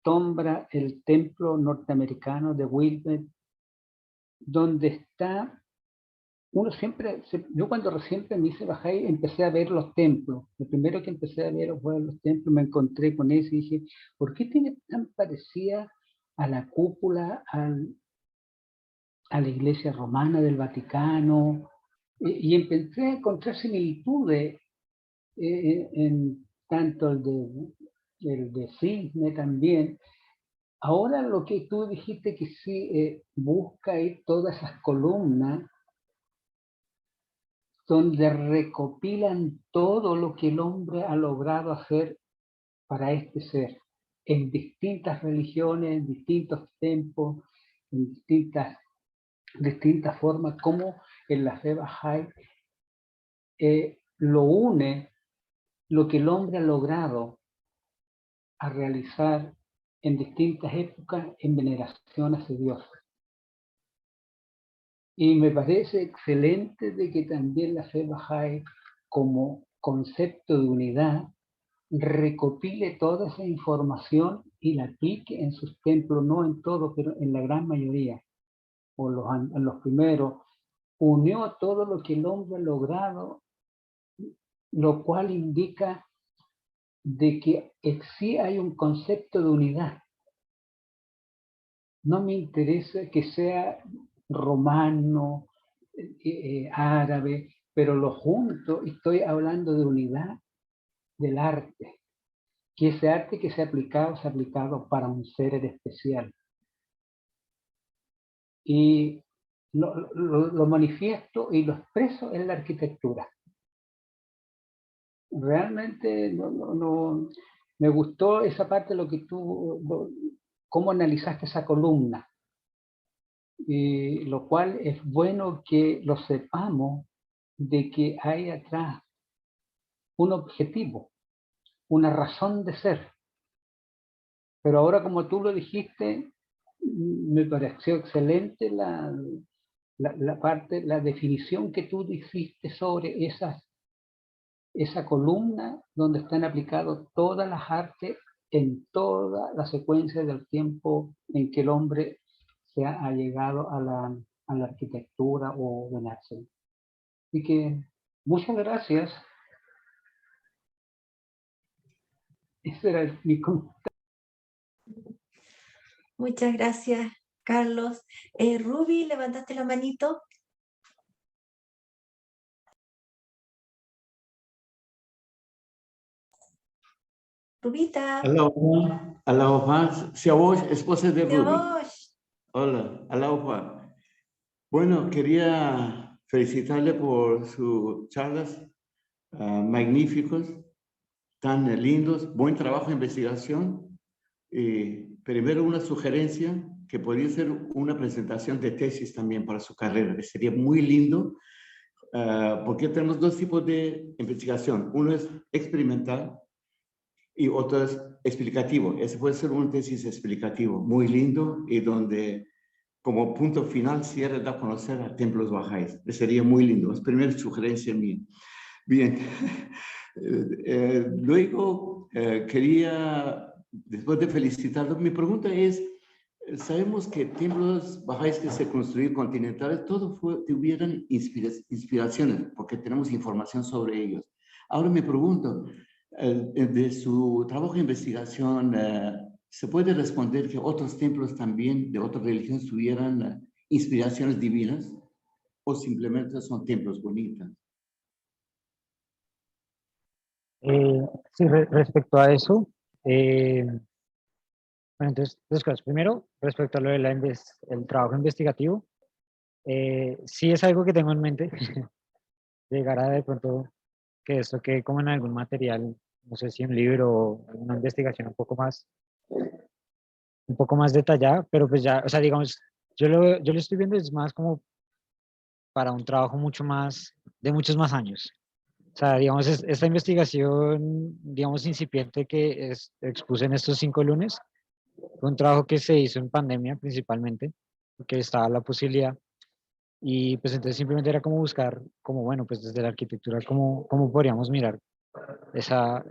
nombra el templo norteamericano de Wilmette, donde está, uno siempre, yo cuando recién me hice Bahá'í empecé a ver los templos. Lo primero que empecé a ver fue los templos, me encontré con ese y dije, ¿por qué tiene tan parecida a la cúpula, a la iglesia romana del Vaticano? Y empecé a encontrar similitudes en tanto el de Cisne también. Ahora lo que tú dijiste que sí, busca ahí todas esas columnas donde recopilan todo lo que el hombre ha logrado hacer para este ser, en distintas religiones, en distintos tiempos, en distintas formas, como en la fe Bahá'í lo une lo que el hombre ha logrado a realizar en distintas épocas en veneración a su Dios. Y me parece excelente de que también la fe Bahá'í, como concepto de unidad, recopile toda esa información y la aplique en sus templos, no en todo, pero en la gran mayoría, o en los primeros, unió todo lo que el hombre ha logrado, lo cual indica de que sí hay un concepto de unidad. No me interesa que sea romano, árabe, pero lo junto, estoy hablando de unidad del arte, que ese arte que se ha aplicado para un ser especial. Y lo manifiesto y lo expreso en la arquitectura. Realmente me gustó esa parte, lo que cómo analizaste esa columna. Y lo cual es bueno que lo sepamos, de que hay atrás un objetivo, una razón de ser. Pero ahora, como tú lo dijiste, me pareció excelente la parte, la definición que tú dijiste sobre esa columna donde están aplicadas todas las artes en toda la secuencia del tiempo en que el hombre se ha llegado a la arquitectura o venarse. Así que muchas gracias. Ese era mi comentario. Muchas gracias, Carlos. Ruby, levantaste la manito. Rubita, Aloha, Xiaosh, esposa de Ruby. Dios. Hola, aloha. Bueno, quería felicitarle por sus charlas magníficos, tan lindos, buen trabajo de investigación. Primero una sugerencia que podría ser una presentación de tesis también para su carrera. Sería muy lindo porque tenemos dos tipos de investigación. Uno es experimental y otro es explicativo. Ese puede ser una tesis explicativo muy lindo y donde como punto final cierre da a conocer a templos bajáis. Sería muy lindo. Es la primera sugerencia mía. Bien. Luego quería, después de felicitarlo, mi pregunta es, sabemos que templos bajáis que se construyeron continentales, todos tuvieron inspiraciones, porque tenemos información sobre ellos. Ahora me pregunto, de su trabajo de investigación, ¿se puede responder que otros templos también de otras religiones tuvieran inspiraciones divinas o simplemente son templos bonitos? Sí, respecto a eso, bueno, entonces, dos cosas. Primero, respecto a lo del el trabajo investigativo, sí es algo que tengo en mente, llegar a de pronto que esto quede como en algún material, no sé si un libro o una investigación un poco más detallada, pero pues ya, o sea, digamos, yo lo estoy viendo es más como para un trabajo mucho más, de muchos más años. O sea, digamos, esta investigación, digamos, incipiente que expuse en estos 5 lunes, fue un trabajo que se hizo en pandemia principalmente, porque estaba la posibilidad. Y pues entonces simplemente era como buscar, como bueno, pues desde la arquitectura, cómo podríamos mirar esa,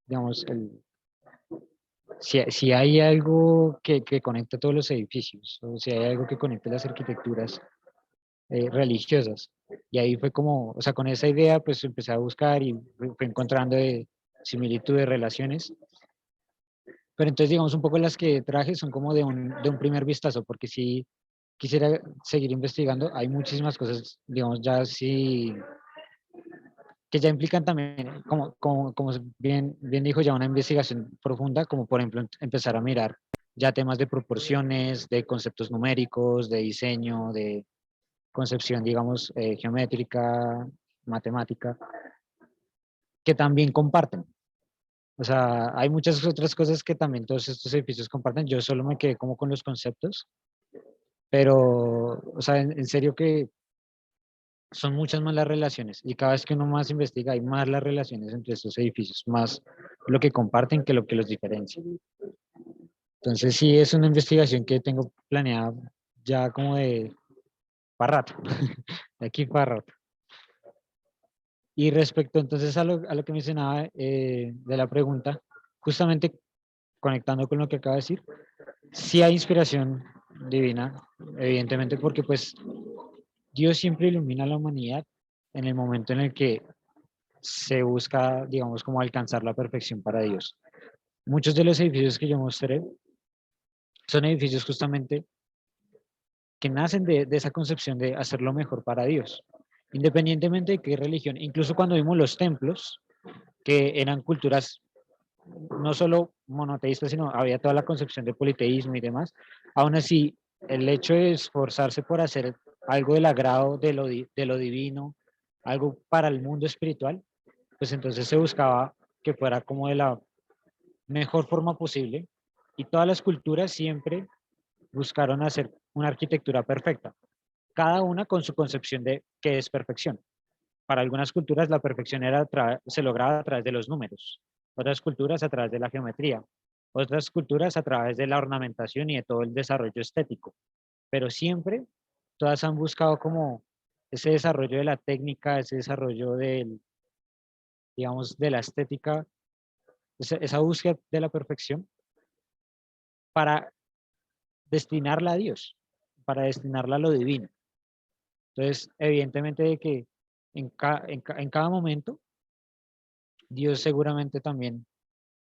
digamos, si hay algo que conecta todos los edificios, o si hay algo que conecte las arquitecturas religiosas. Y ahí fue como, o sea, con esa idea pues empecé a buscar y fui encontrando similitudes, relaciones. Pero entonces digamos un poco las que traje son como de un primer vistazo, porque si quisiera seguir investigando, hay muchísimas cosas, digamos, ya sí, que ya implican también, como bien dijo, ya una investigación profunda, como por ejemplo empezar a mirar ya temas de proporciones, de conceptos numéricos, de diseño, de concepción, digamos, geométrica, matemática, que también comparten. O sea, hay muchas otras cosas que también todos estos edificios comparten. Yo solo me quedé como con los conceptos, pero, o sea, en serio que son muchas más las relaciones y cada vez que uno más investiga hay más las relaciones entre estos edificios, más lo que comparten que lo que los diferencia. Entonces sí es una investigación que tengo planeada ya como de para rato, de aquí para rato. Y respecto entonces a lo que mencionaba de la pregunta, justamente conectando con lo que acaba de decir, sí hay inspiración divina, evidentemente, porque pues Dios siempre ilumina a la humanidad en el momento en el que se busca, digamos, como alcanzar la perfección para Dios. Muchos de los edificios que yo mostré son edificios justamente que nacen de esa concepción de hacer lo mejor para Dios, independientemente de qué religión. Incluso cuando vimos los templos, que eran culturas no solo monoteístas, sino había toda la concepción de politeísmo y demás, aún así, el hecho de esforzarse por hacer algo del agrado de lo divino, algo para el mundo espiritual, pues entonces se buscaba que fuera como de la mejor forma posible y todas las culturas siempre buscaron hacer una arquitectura perfecta, cada una con su concepción de qué es perfección. Para algunas culturas la perfección se lograba a través de los números, otras culturas a través de la geometría, otras culturas a través de la ornamentación y de todo el desarrollo estético, pero siempre todas han buscado como ese desarrollo de la técnica, ese desarrollo del, digamos, de la estética, esa búsqueda de la perfección para destinarla a Dios, para destinarla a lo divino. Entonces, evidentemente de que en cada momento, Dios seguramente también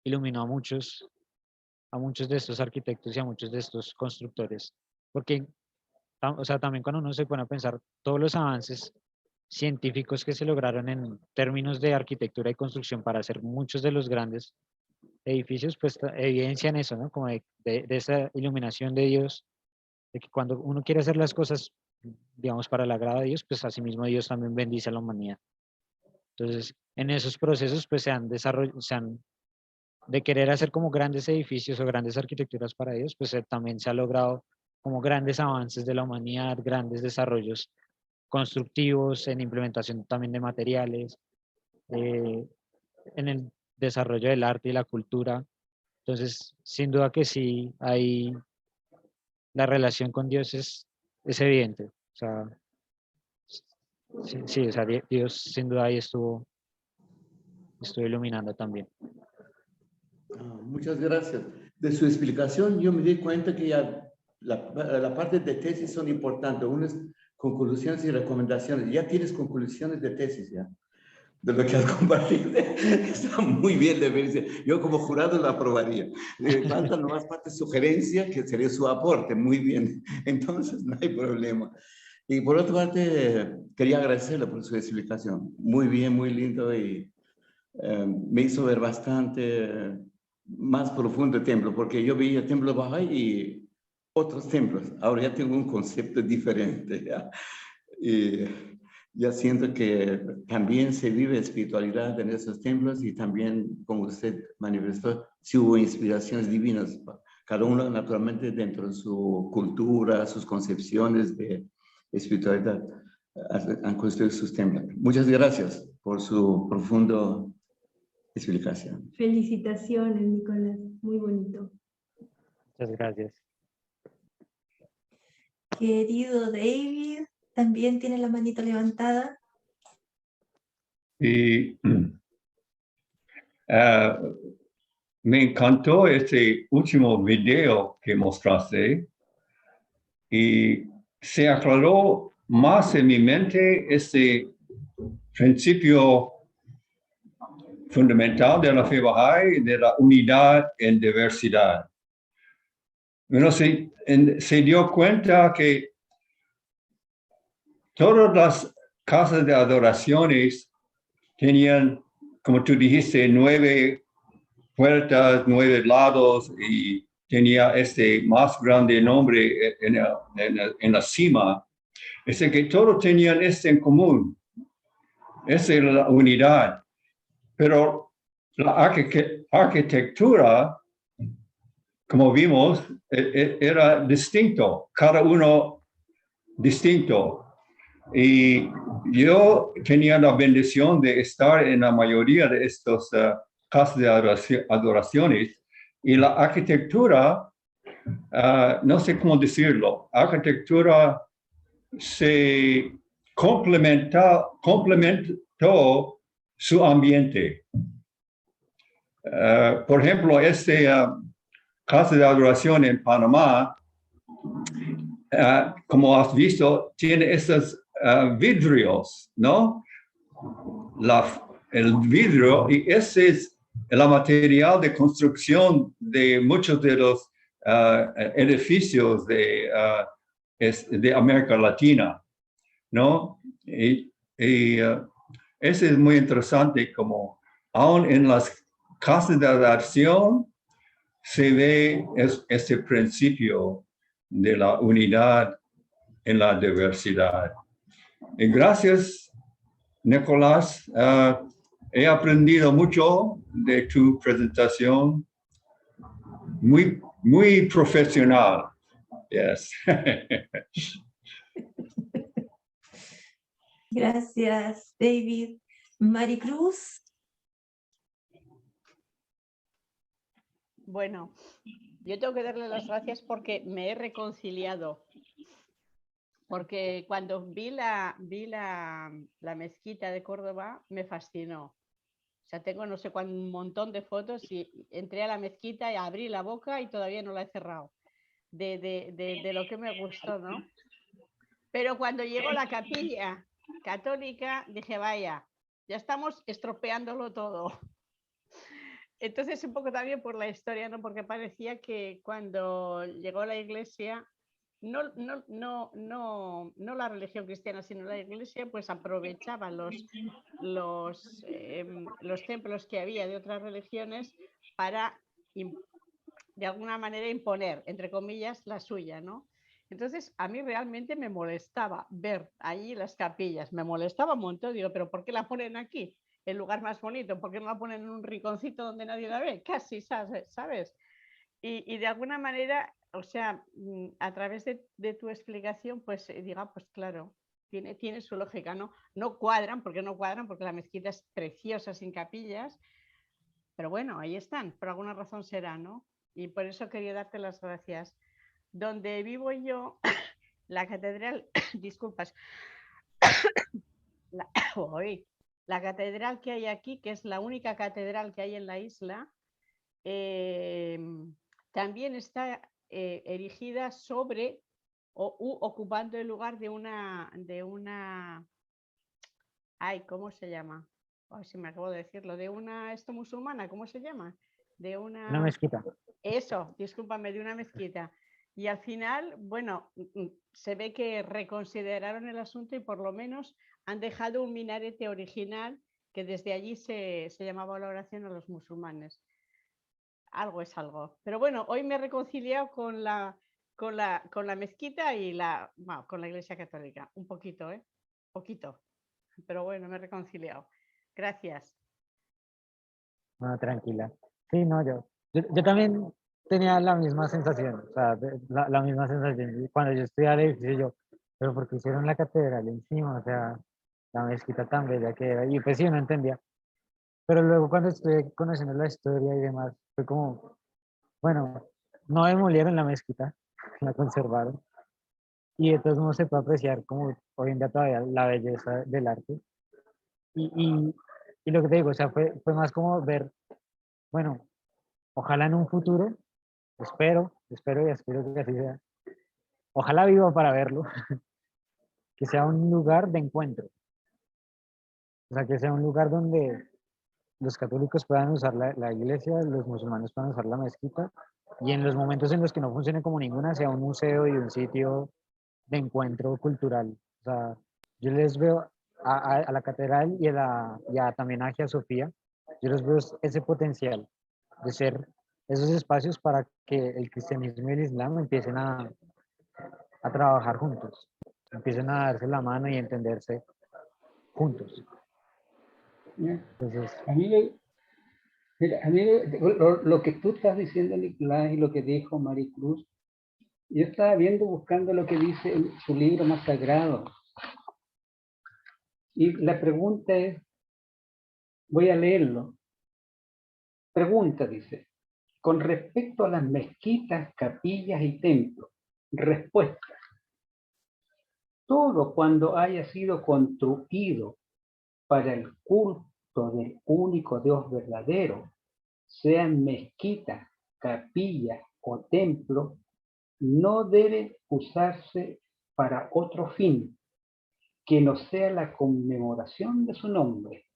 iluminó a muchos de estos arquitectos y a muchos de estos constructores, porque, o sea, también cuando uno se pone a pensar todos los avances científicos que se lograron en términos de arquitectura y construcción para hacer muchos de los grandes edificios pues evidencian eso, ¿no? Como de esa iluminación de Dios, de que cuando uno quiere hacer las cosas, digamos, para el agrado de Dios, pues asimismo Dios también bendice a la humanidad. Entonces, en esos procesos pues de querer hacer como grandes edificios o grandes arquitecturas para Dios, pues también se ha logrado como grandes avances de la humanidad, grandes desarrollos constructivos, en implementación también de materiales, eh, en el desarrollo del arte y la cultura. Entonces, sin duda que sí, hay, la relación con Dios es evidente. O sea, sí, sí, o sea, Dios sin duda ahí estuvo iluminando también. Muchas gracias. De su explicación yo me di cuenta que ya la parte de tesis son importantes, unas conclusiones y recomendaciones. Ya tienes conclusiones de tesis ya, de lo que has compartido. Está muy bien, de verse. Yo como jurado lo aprobaría. Falta nomás parte de sugerencia, que sería su aporte. Muy bien. Entonces no hay problema. Y por otra parte, quería agradecerle por su explicación. Muy bien, muy lindo y me hizo ver bastante más profundo el templo, porque yo veía el templo Bahá'í y otros templos. Ahora ya tengo un concepto diferente. ¿Ya? Y ya siento que también se vive espiritualidad en esos templos y también, como usted manifestó, sí hubo inspiraciones divinas. Cada uno naturalmente dentro de su cultura, sus concepciones de espiritualidad han construido sus templos. Muchas gracias por su profundo explicación. Felicitaciones, Nicolás. Muy bonito. Muchas gracias. Querido David, también tiene la manito levantada. Y me encantó este último video que mostraste y se aclaró más en mi mente este principio fundamental de la fe Bahá'í, de la unidad en diversidad. Uno se dio cuenta que todas las casas de adoraciones tenían, como tú dijiste, 9 puertas, 9 lados y tenía este más grande nombre en la cima. Es que todos tenían esto en común. Esa es la unidad. Pero la arquitectura, como vimos, era distinto, cada uno distinto. Y yo tenía la bendición de estar en la mayoría de estos casas de adoraciones y la arquitectura, no sé cómo decirlo, arquitectura se complementó su ambiente. Por ejemplo, casa de adoración en Panamá, como has visto, tiene esos vidrios, ¿no? El vidrio, y ese es el material de construcción de muchos de los edificios de América Latina, ¿no? Y ese es muy interesante, como aún en las casas de adoración se ve este principio de la unidad en la diversidad. Y gracias, Nicolás. He aprendido mucho de tu presentación. Muy, muy profesional. Yes. Gracias, David. Maricruz. Bueno, yo tengo que darle las gracias porque me he reconciliado. Porque cuando vi la mezquita de Córdoba, me fascinó. O sea, tengo no sé cuánto, un montón de fotos y entré a la mezquita y abrí la boca y todavía no la he cerrado. De lo que me gustó, ¿no? Pero cuando llegó la capilla católica, dije, vaya, ya estamos estropeándolo todo. Entonces, un poco también por la historia, ¿no? Porque parecía que cuando llegó la iglesia, no la religión cristiana, sino la iglesia, pues aprovechaba los templos que había de otras religiones para de alguna manera imponer, entre comillas, la suya, ¿no? Entonces, a mí realmente me molestaba ver allí las capillas, me molestaba un montón, digo, pero ¿por qué la ponen aquí? El lugar más bonito, ¿por qué no la ponen en un rinconcito donde nadie la ve? Casi, ¿sabes? Y de alguna manera, o sea, a través de tu explicación, pues diga, pues claro, tiene su lógica, ¿no? No cuadran, porque la mezquita es preciosa sin capillas, pero bueno, ahí están, por alguna razón será, ¿no? Y por eso quería darte las gracias. Donde vivo yo, la catedral, disculpas, la catedral que hay aquí, que es la única catedral que hay en la isla, también está erigida sobre o ocupando el lugar de una, ay, ¿cómo se llama? Oh, si me acabo de decirlo, de una musulmana, ¿cómo se llama? De Una mezquita. Eso, discúlpame, de una mezquita. Y al final, bueno, se ve que reconsideraron el asunto y por lo menos han dejado un minarete original que desde allí se llamaba la oración a los musulmanes. Algo es algo. Pero bueno, hoy me he reconciliado con la mezquita y con la Iglesia Católica. Un poquito, ¿eh? Poquito. Pero bueno, me he reconciliado. Gracias. No, tranquila. Sí, no, yo también tenía la misma sensación, o sea, la misma sensación. Cuando yo estudiaba el edificio, yo, pero ¿por qué hicieron la catedral encima? O sea, la mezquita tan bella que era. Y pues sí, no entendía. Pero luego cuando estuve conociendo la historia y demás, fue como, bueno, no demolieron la mezquita, la conservaron. Y de todos modos se puede apreciar como hoy en día todavía la belleza del arte. Y, y, y lo que te digo, o sea, fue más como ver, bueno, ojalá en un futuro, espero y espero que así sea, ojalá viva para verlo, que sea un lugar de encuentro, o sea, que sea un lugar donde los católicos puedan usar la iglesia, los musulmanes puedan usar la mezquita, y en los momentos en los que no funcione como ninguna, sea un museo y un sitio de encuentro cultural. O sea, yo les veo a la catedral también a Hagia Sofía, yo les veo ese potencial de ser esos espacios para que el cristianismo y el islam empiecen a trabajar juntos, empiecen a darse la mano y entenderse juntos. Entonces, A mí, mira, lo que tú estás diciendo, Nicolás, y lo que dijo Maricruz, yo estaba buscando lo que dice en su libro más sagrado. Y la pregunta es, voy a leerlo. Pregunta, dice, con respecto a las mezquitas, capillas y templos, respuesta. Todo cuando haya sido construido para el culto del único Dios verdadero, sean mezquitas, capillas o templo, no debe usarse para otro fin que no sea la conmemoración de su nombre.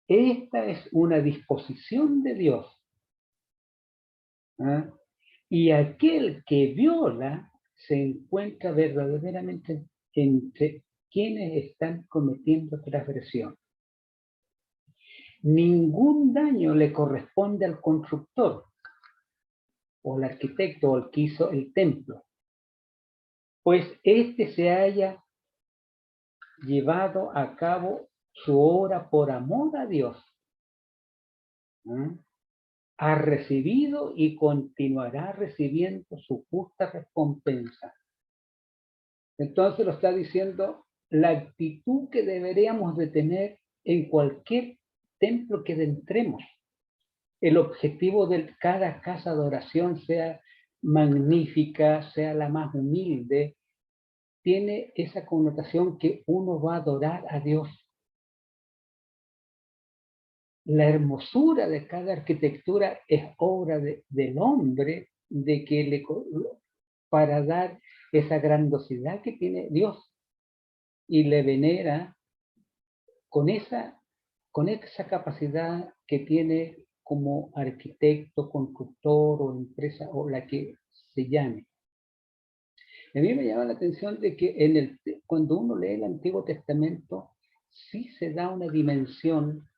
Esta es una disposición de Dios. ¿Ah? Y aquel que viola se encuentra verdaderamente entre quienes están cometiendo transgresión. Ningún daño le corresponde al constructor o al arquitecto o al que hizo el templo, pues éste se haya llevado a cabo su obra por amor a Dios. ¿Ah? Ha recibido y continuará recibiendo su justa recompensa. Entonces lo está diciendo la actitud que deberíamos de tener en cualquier templo que entremos. El objetivo de cada casa de oración, sea magnífica, sea la más humilde, tiene esa connotación que uno va a adorar a Dios. La hermosura de cada arquitectura es obra del hombre, para dar esa grandiosidad que tiene Dios, y le venera con esa capacidad que tiene como arquitecto, constructor o empresa o la que se llame. A mí me llama la atención de que cuando uno lee el Antiguo Testamento, sí se da una dimensión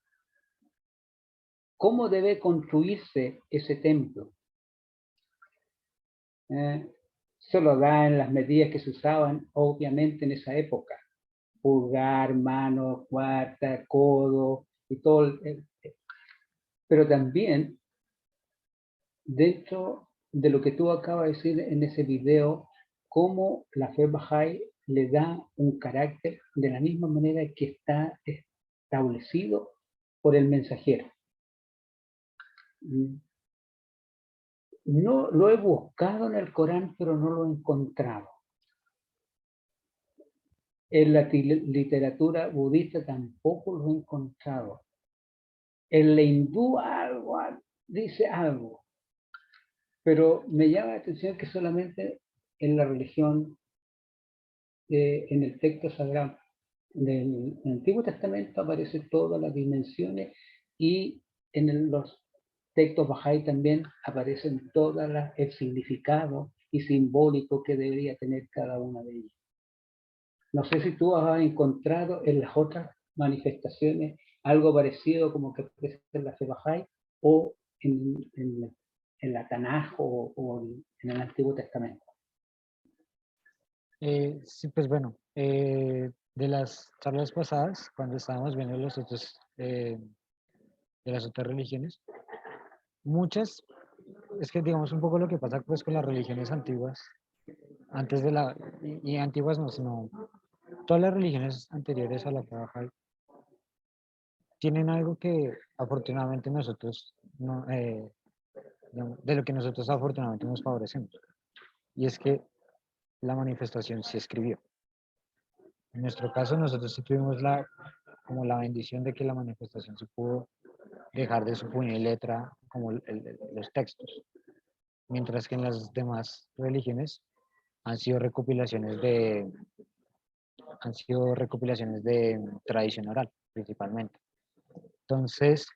cómo debe construirse ese templo. Se lo da en las medidas que se usaban, obviamente, en esa época. Pulgar, mano, cuarta, codo, y todo. Pero también, dentro de lo que tú acabas de decir en ese video, cómo la fe Bahá'í le da un carácter de la misma manera que está establecido por el mensajero. No lo he buscado en el Corán, pero no lo he encontrado. En la literatura budista tampoco lo he encontrado. En la hindú algo dice algo, pero me llama la atención que solamente en la religión, en el texto sagrado del Antiguo Testamento aparecen todas las dimensiones, y en los textos Bahá'í también aparecen todas el significado y simbólico que debería tener cada una de ellas. No sé si tú has encontrado en las otras manifestaciones algo parecido como que aparece en la fe Bahá'í o en la Tanaj o en el Antiguo Testamento. Sí, pues bueno, de las charlas pasadas, cuando estábamos viendo los otros, de las otras religiones, muchas, es que digamos un poco lo que pasa pues con las religiones antiguas, antes de y antiguas no, sino todas las religiones anteriores a la fe Bahá'í tienen algo que afortunadamente nosotros, no, digamos, de lo que nosotros afortunadamente nos favorecemos, y es que la manifestación se escribió. En nuestro caso, nosotros sí tuvimos como la bendición de que la manifestación se pudo dejar de su puño y letra, como los textos, mientras que en las demás religiones han sido recopilaciones de tradición oral, principalmente. Entonces,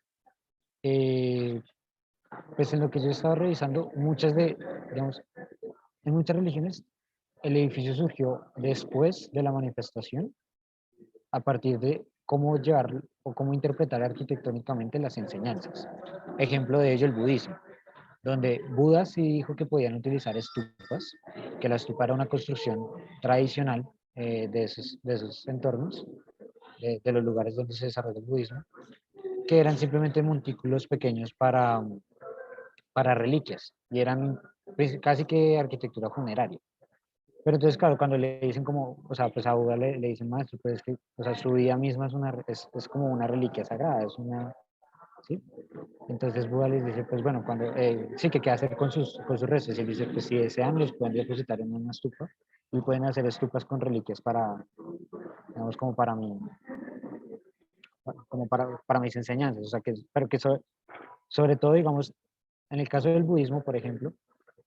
pues en lo que yo he estado revisando, digamos, en muchas religiones, el edificio surgió después de la manifestación, a partir de cómo llevar o cómo interpretar arquitectónicamente las enseñanzas. Ejemplo de ello, el budismo, donde Buda sí dijo que podían utilizar estupas, que la estupa era una construcción tradicional de esos entornos, de los lugares donde se desarrolla el budismo, que eran simplemente montículos pequeños para reliquias, y eran pues, casi que arquitectura funeraria. Pero entonces, claro, cuando le dicen como, o sea, pues a Buda le dicen, maestro, pues es que, o sea, su vida misma es como una reliquia sagrada, ¿sí? Entonces Buda les dice, pues bueno, sí, que qué hacer con sus restos. Y él dice, pues si desean, los pueden depositar en una estupa, y pueden hacer estupas con reliquias digamos, como para para mis enseñanzas. O sea, pero que sobre todo, digamos, en el caso del budismo, por ejemplo,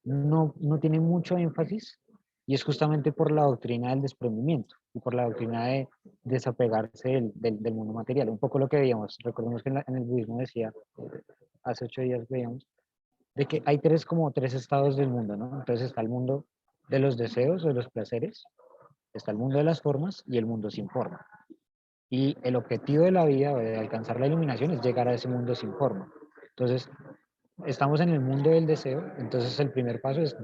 no tiene mucho énfasis, y es justamente por la doctrina del desprendimiento y por la doctrina de desapegarse del mundo material. Un poco lo que veíamos, recordemos que en el budismo decía, hace 8 días veíamos, de que hay como tres estados del mundo, ¿no? Entonces está el mundo de los deseos o de los placeres, está el mundo de las formas y el mundo sin forma. Y el objetivo de la vida, de alcanzar la iluminación, es llegar a ese mundo sin forma. Entonces, estamos en el mundo del deseo, entonces el primer paso es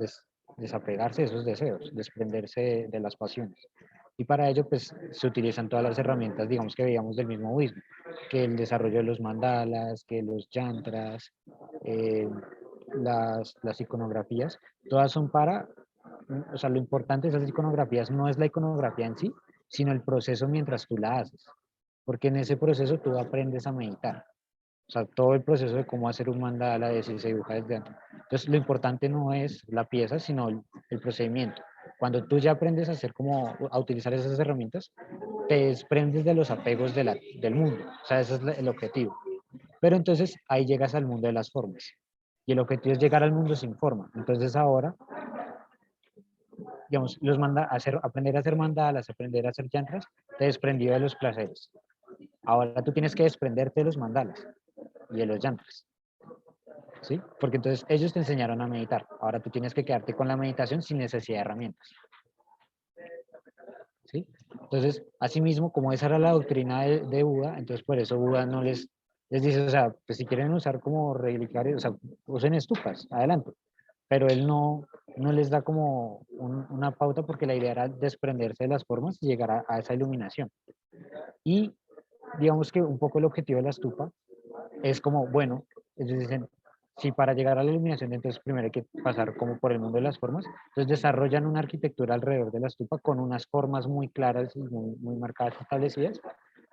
desapegarse de esos deseos, desprenderse de las pasiones. Y para ello, pues, se utilizan todas las herramientas, digamos, que veíamos del mismo budismo, que el desarrollo de los mandalas, que los yantras, las iconografías, todas son o sea, lo importante de esas iconografías no es la iconografía en sí, sino el proceso mientras tú la haces, porque en ese proceso tú aprendes a meditar. O sea, todo el proceso de cómo hacer un mandala, de si se dibuja desde dentro. Entonces, lo importante no es la pieza, sino el procedimiento. Cuando tú ya aprendes a utilizar esas herramientas, te desprendes de los apegos del mundo. O sea, ese es el objetivo. Pero entonces ahí llegas al mundo de las formas. Y el objetivo es llegar al mundo sin forma. Entonces ahora, digamos, aprender a hacer mandalas, aprender a hacer yantras, te desprendió de los placeres. Ahora tú tienes que desprenderte de los mandalas y de los yantras, ¿sí? Porque entonces ellos te enseñaron a meditar. Ahora tú tienes que quedarte con la meditación sin necesidad de herramientas, ¿sí? Entonces, asimismo, como esa era la doctrina de Buda, entonces por eso Buda no les Les dice, o sea, pues si quieren usar como relicarios, o sea, usen estupas, adelante. Pero él no les da como una pauta porque la idea era desprenderse de las formas y llegar a esa iluminación. Y digamos que un poco el objetivo de la estupa es como, bueno, ellos dicen, si para llegar a la iluminación, entonces primero hay que pasar como por el mundo de las formas, entonces desarrollan una arquitectura alrededor de la estupa con unas formas muy claras y muy marcadas, establecidas,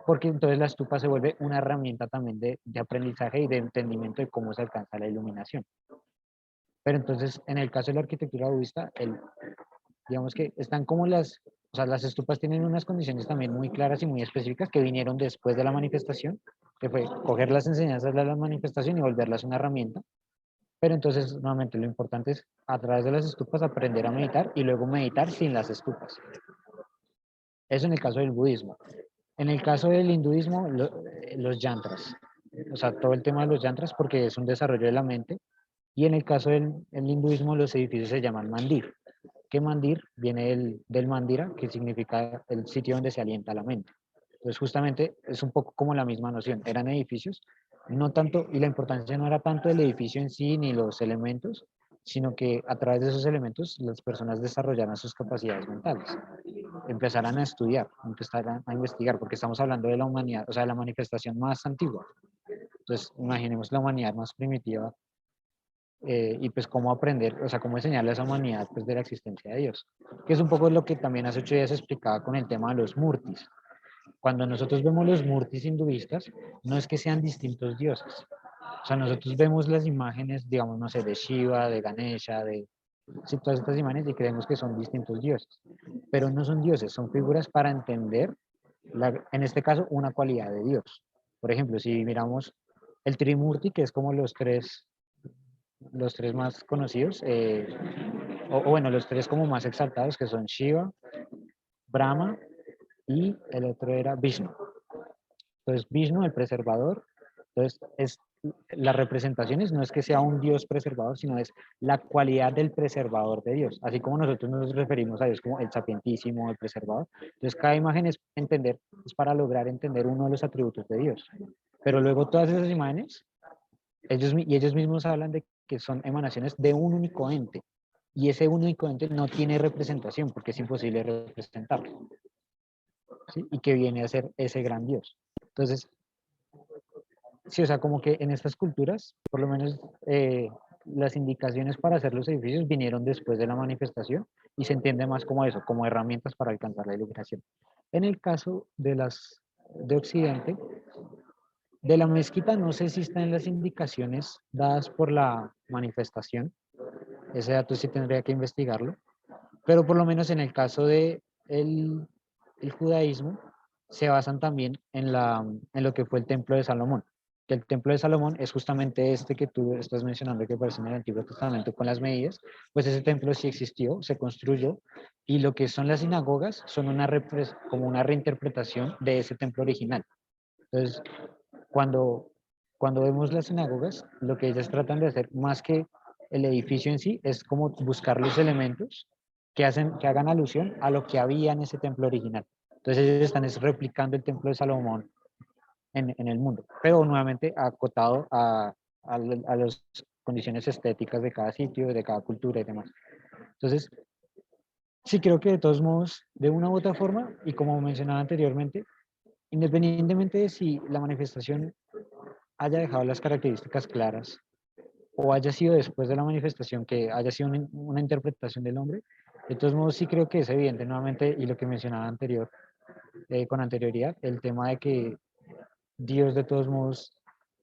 porque entonces la estupa se vuelve una herramienta también de aprendizaje y de entendimiento de cómo se alcanza la iluminación. Pero entonces, en el caso de la arquitectura budista, digamos que están como o sea, las estupas tienen unas condiciones también muy claras y muy específicas que vinieron después de la manifestación, que fue coger las enseñanzas de la manifestación y volverlas una herramienta. Pero entonces, nuevamente, lo importante es a través de las estupas aprender a meditar y luego meditar sin las estupas. Eso en el caso del budismo. En el caso del hinduismo, los yantras. O sea, todo el tema de los yantras porque es un desarrollo de la mente. Y en el caso del hinduismo, los edificios se llaman mandir. Que mandir viene del mandira, que significa el sitio donde se alienta la mente. Entonces, justamente es un poco como la misma noción. Eran edificios, no tanto, y la importancia no era tanto el edificio en sí ni los elementos, sino que a través de esos elementos las personas desarrollaran sus capacidades mentales, empezaran a estudiar, empezaran a investigar, porque estamos hablando de la humanidad, o sea, de la manifestación más antigua. Entonces, imaginemos la humanidad más primitiva y pues cómo aprender, o sea, cómo enseñarle a esa humanidad pues de la existencia de Dios, que es un poco lo que también hace 8 días explicaba con el tema de los murtis. Cuando nosotros vemos los murtis hinduistas, no es que sean distintos dioses, o sea, nosotros vemos las imágenes, digamos, no sé, de Shiva, de Ganesha, de sí, todas estas imágenes y creemos que son distintos dioses, pero no son dioses, son figuras para entender, en este caso, una cualidad de Dios. Por ejemplo, si miramos el Trimurti, que es como los tres más conocidos, o bueno, los tres como más exaltados, que son Shiva, Brahma y el otro era Vishnu. Entonces, Vishnu, el preservador, entonces las representaciones no es que sea un Dios preservador, sino es la cualidad del preservador de Dios, así como nosotros nos referimos a Dios como el sapientísimo, el preservador. Entonces, cada imagen es entender, es para lograr entender uno de los atributos de Dios. Pero luego todas esas imágenes, ellos mismos hablan de que son emanaciones de un único ente, y ese único ente no tiene representación porque es imposible representarlo, ¿sí? Y que viene a ser ese gran Dios. Entonces, sí, o sea, como que en estas culturas, por lo menos las indicaciones para hacer los edificios vinieron después de la manifestación y se entiende más como eso, como herramientas para alcanzar la iluminación. En el caso de Occidente, de la mezquita no sé si están las indicaciones dadas por la manifestación, ese dato sí tendría que investigarlo, pero por lo menos en el caso de el judaísmo, se basan también en lo que fue el templo de Salomón. Que el templo de Salomón es justamente este que tú estás mencionando que aparece en el Antiguo Testamento con las medidas, pues ese templo sí existió, se construyó, y lo que son las sinagogas son como una reinterpretación de ese templo original. Entonces, cuando, cuando vemos las sinagogas, lo que ellas tratan de hacer, más que el edificio en sí, es como buscar los elementos que hagan alusión a lo que había en ese templo original. Entonces ellos están replicando el templo de Salomón en el mundo, pero nuevamente acotado a las condiciones estéticas de cada sitio, de cada cultura y demás. Entonces, sí creo que de todos modos, de una u otra forma, y como mencionaba anteriormente, independientemente de si la manifestación haya dejado las características claras o haya sido después de la manifestación que haya sido una interpretación del hombre, de todos modos sí creo que es evidente nuevamente, y lo que mencionaba con anterioridad, el tema de que Dios de todos modos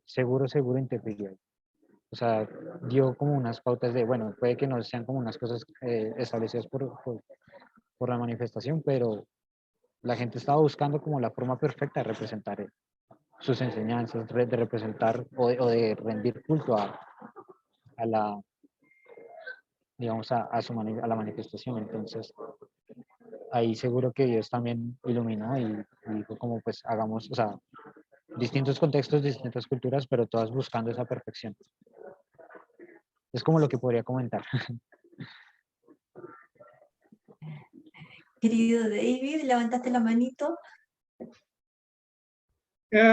seguro interfirió. O sea, dio como unas pautas de, bueno, puede que no sean como unas cosas establecidas por la manifestación, pero la gente estaba buscando como la forma perfecta de representar sus enseñanzas, de representar o de rendir culto a la, digamos, a la manifestación. Entonces, ahí seguro que Dios también iluminó y dijo como pues hagamos, o sea, distintos contextos, distintas culturas, pero todas buscando esa perfección. Es como lo que podría comentar. Querido David, levantaste la manito.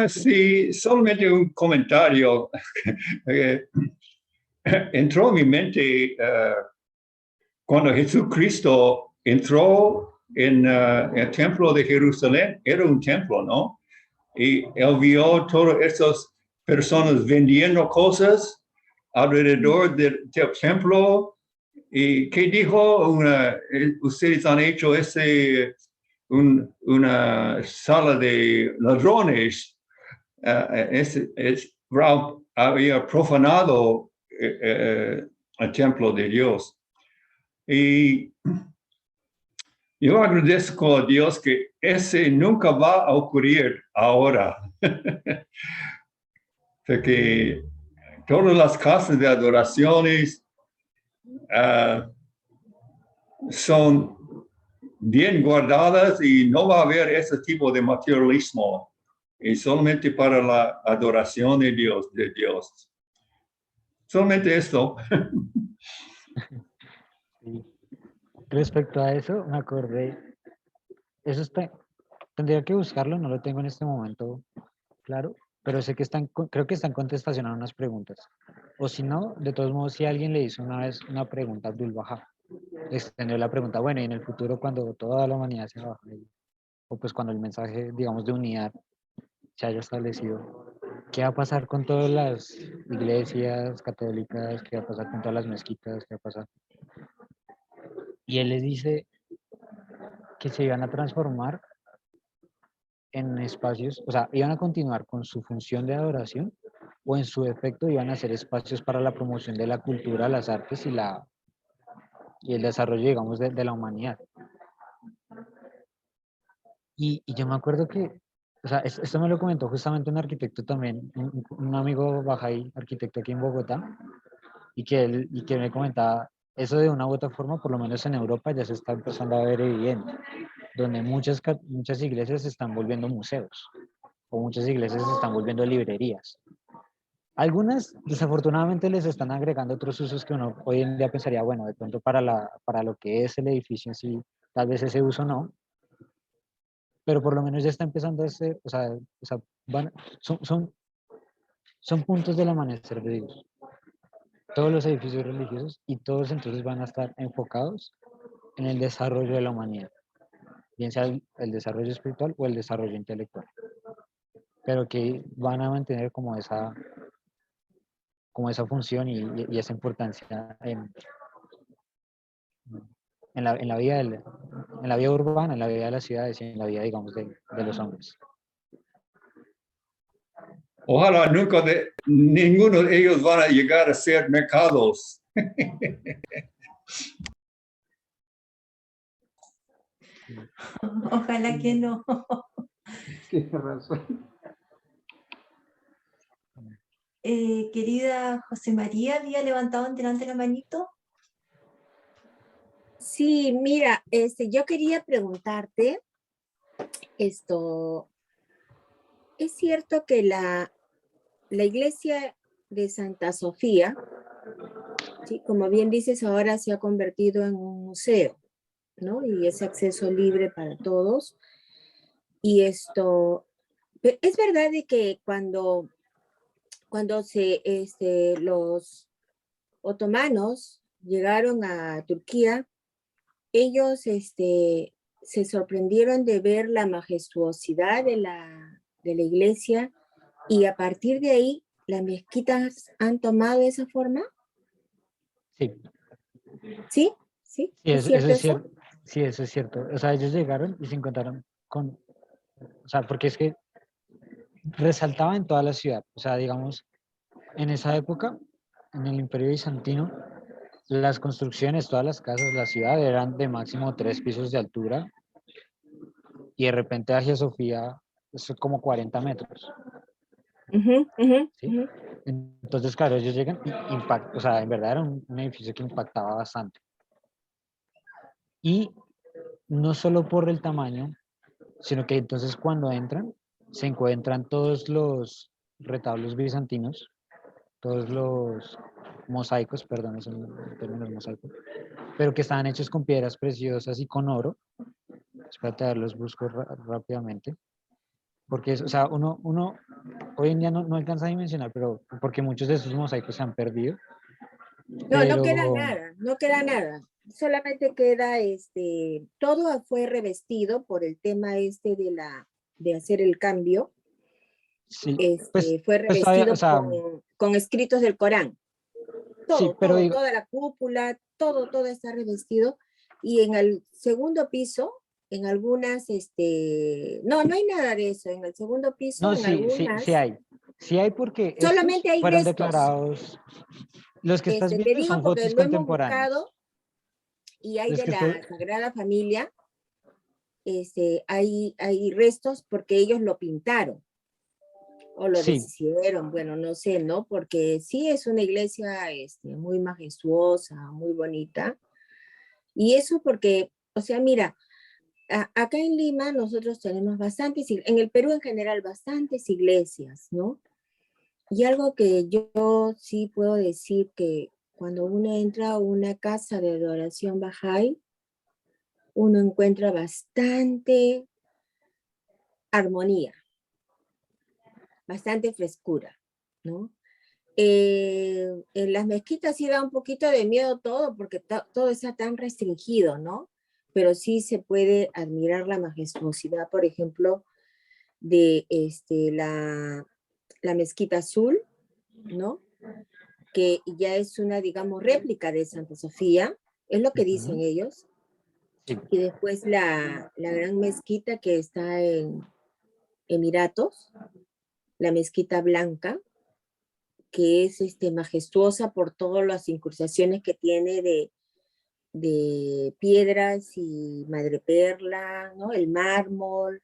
Sí, solamente un comentario. Entró en mi mente cuando Jesucristo entró en el templo de Jerusalén, era un templo, ¿no? Y él vio todas estas personas vendiendo cosas alrededor del templo. ¿Y qué dijo? Ustedes han hecho una sala de ladrones. Ralph había profanado el templo de Dios. Y yo agradezco a Dios que ese nunca va a ocurrir ahora. Porque todas las casas de adoraciones son bien guardadas y no va a haber ese tipo de materialismo. Y solamente para la adoración de Dios. Solamente esto. Sí. Respecto a eso, me acordé, eso está, tendría que buscarlo, no lo tengo en este momento claro, pero sé que creo que está en contestación a unas preguntas. O si no, de todos modos, si alguien le hizo una vez una pregunta a Abdul Baha, le extendió la pregunta, bueno, y en el futuro cuando toda la humanidad se baja, o pues cuando el mensaje, digamos, de unidad se haya establecido, ¿qué va a pasar con todas las iglesias católicas? ¿Qué va a pasar con todas las mezquitas? ¿Qué va a pasar? Y él les dice que se iban a transformar en espacios, o sea, iban a continuar con su función de adoración o en su efecto iban a ser espacios para la promoción de la cultura, las artes y el desarrollo, digamos, de la humanidad. Y yo me acuerdo que, o sea, esto me lo comentó justamente un arquitecto también, un amigo bajaí, arquitecto aquí en Bogotá, y que me comentaba, eso de una u otra forma, por lo menos en Europa ya se está empezando a ver evidente, donde muchas iglesias se están volviendo museos, o muchas iglesias se están volviendo librerías. Algunas, desafortunadamente, les están agregando otros usos que uno hoy en día pensaría, bueno, de pronto para lo que es el edificio en sí, tal vez ese uso no, pero por lo menos ya está empezando a ser, o sea son puntos del amanecer de Dios. Todos los edificios religiosos y todos entonces van a estar enfocados en el desarrollo de la humanidad, bien sea el desarrollo espiritual o el desarrollo intelectual, pero que van a mantener como esa función y esa importancia en la vida en la vida urbana, en la vida de las ciudades y en la vida, digamos, de los hombres. Ojalá nunca ninguno de ellos van a llegar a ser mercados. Ojalá que no. Tienes razón. Querida José María, ¿había levantado delante la manito? Sí, mira, yo quería preguntarte esto. ¿Es cierto que la iglesia de Santa Sofía, ¿sí? Como bien dices, ahora se ha convertido en un museo, ¿no? Y es acceso libre para todos. Y es verdad de que cuando los otomanos llegaron a Turquía, ellos se sorprendieron de ver la majestuosidad de la iglesia y a partir de ahí las mezquitas han tomado esa forma. Sí. ¿Sí? ¿Sí? Sí, ¿Es cierto eso es eso? cierto. Sí, eso es cierto. O sea, ellos llegaron y se encontraron con, o sea, porque es que resaltaba en toda la ciudad. O sea, digamos, en esa época, en el Imperio Bizantino, las construcciones, todas las casas, la ciudad eran de máximo 3 pisos de altura y de repente Hagia Sofía es como 40 metros. ¿Sí? Entonces, claro, ellos llegan y impactan, o sea, en verdad era un edificio que impactaba bastante. Y no solo por el tamaño, sino que entonces cuando entran, se encuentran todos los retablos bizantinos, todos los mosaicos, perdón, es el término mosaico, pero que estaban hechos con piedras preciosas y con oro. Espérate, a ver, los busco rápidamente. porque o sea, uno hoy en día no alcanza a dimensionar, pero porque muchos de esos mosaicos se han perdido, No, no queda pero nada, no queda nada. Solamente queda, todo fue revestido por el tema de hacer el cambio. sí, pues, Fue pues todavía, o revestido sea, con escritos del Corán. sí, pero digo, Toda la cúpula, todo está revestido. Y en el segundo piso, en algunas, no hay nada de eso. En el segundo piso, no, en sí algunas, hay. Sí hay porque estos solamente hay fueron restos. declarados, los que estás Te viendo digo son porque fotos lo hemos contemporáneas. buscado y hay Los de que la Sagrada Familia, hay restos porque ellos lo pintaron o lo sí, deshicieron, bueno, no sé, ¿no? Porque sí es una iglesia muy majestuosa, muy bonita. Y eso porque, o sea, mira, acá en Lima nosotros tenemos bastantes, en el Perú en general, bastantes iglesias, ¿no? Y algo que yo sí puedo decir que cuando uno entra a una casa de adoración Bahá'í, uno encuentra bastante armonía, bastante frescura, ¿no? En las mezquitas sí da un poquito de miedo todo, porque todo está tan restringido, ¿no? Pero sí se puede admirar la majestuosidad, por ejemplo, de la mezquita azul, ¿no? Que ya es una, digamos, réplica de Santa Sofía, es lo que dicen ujú, ellos. sí, Y después la gran mezquita que está en Emiratos, la mezquita blanca, que es majestuosa por todas las incrustaciones que tiene de piedras y madreperla, ¿no? El mármol,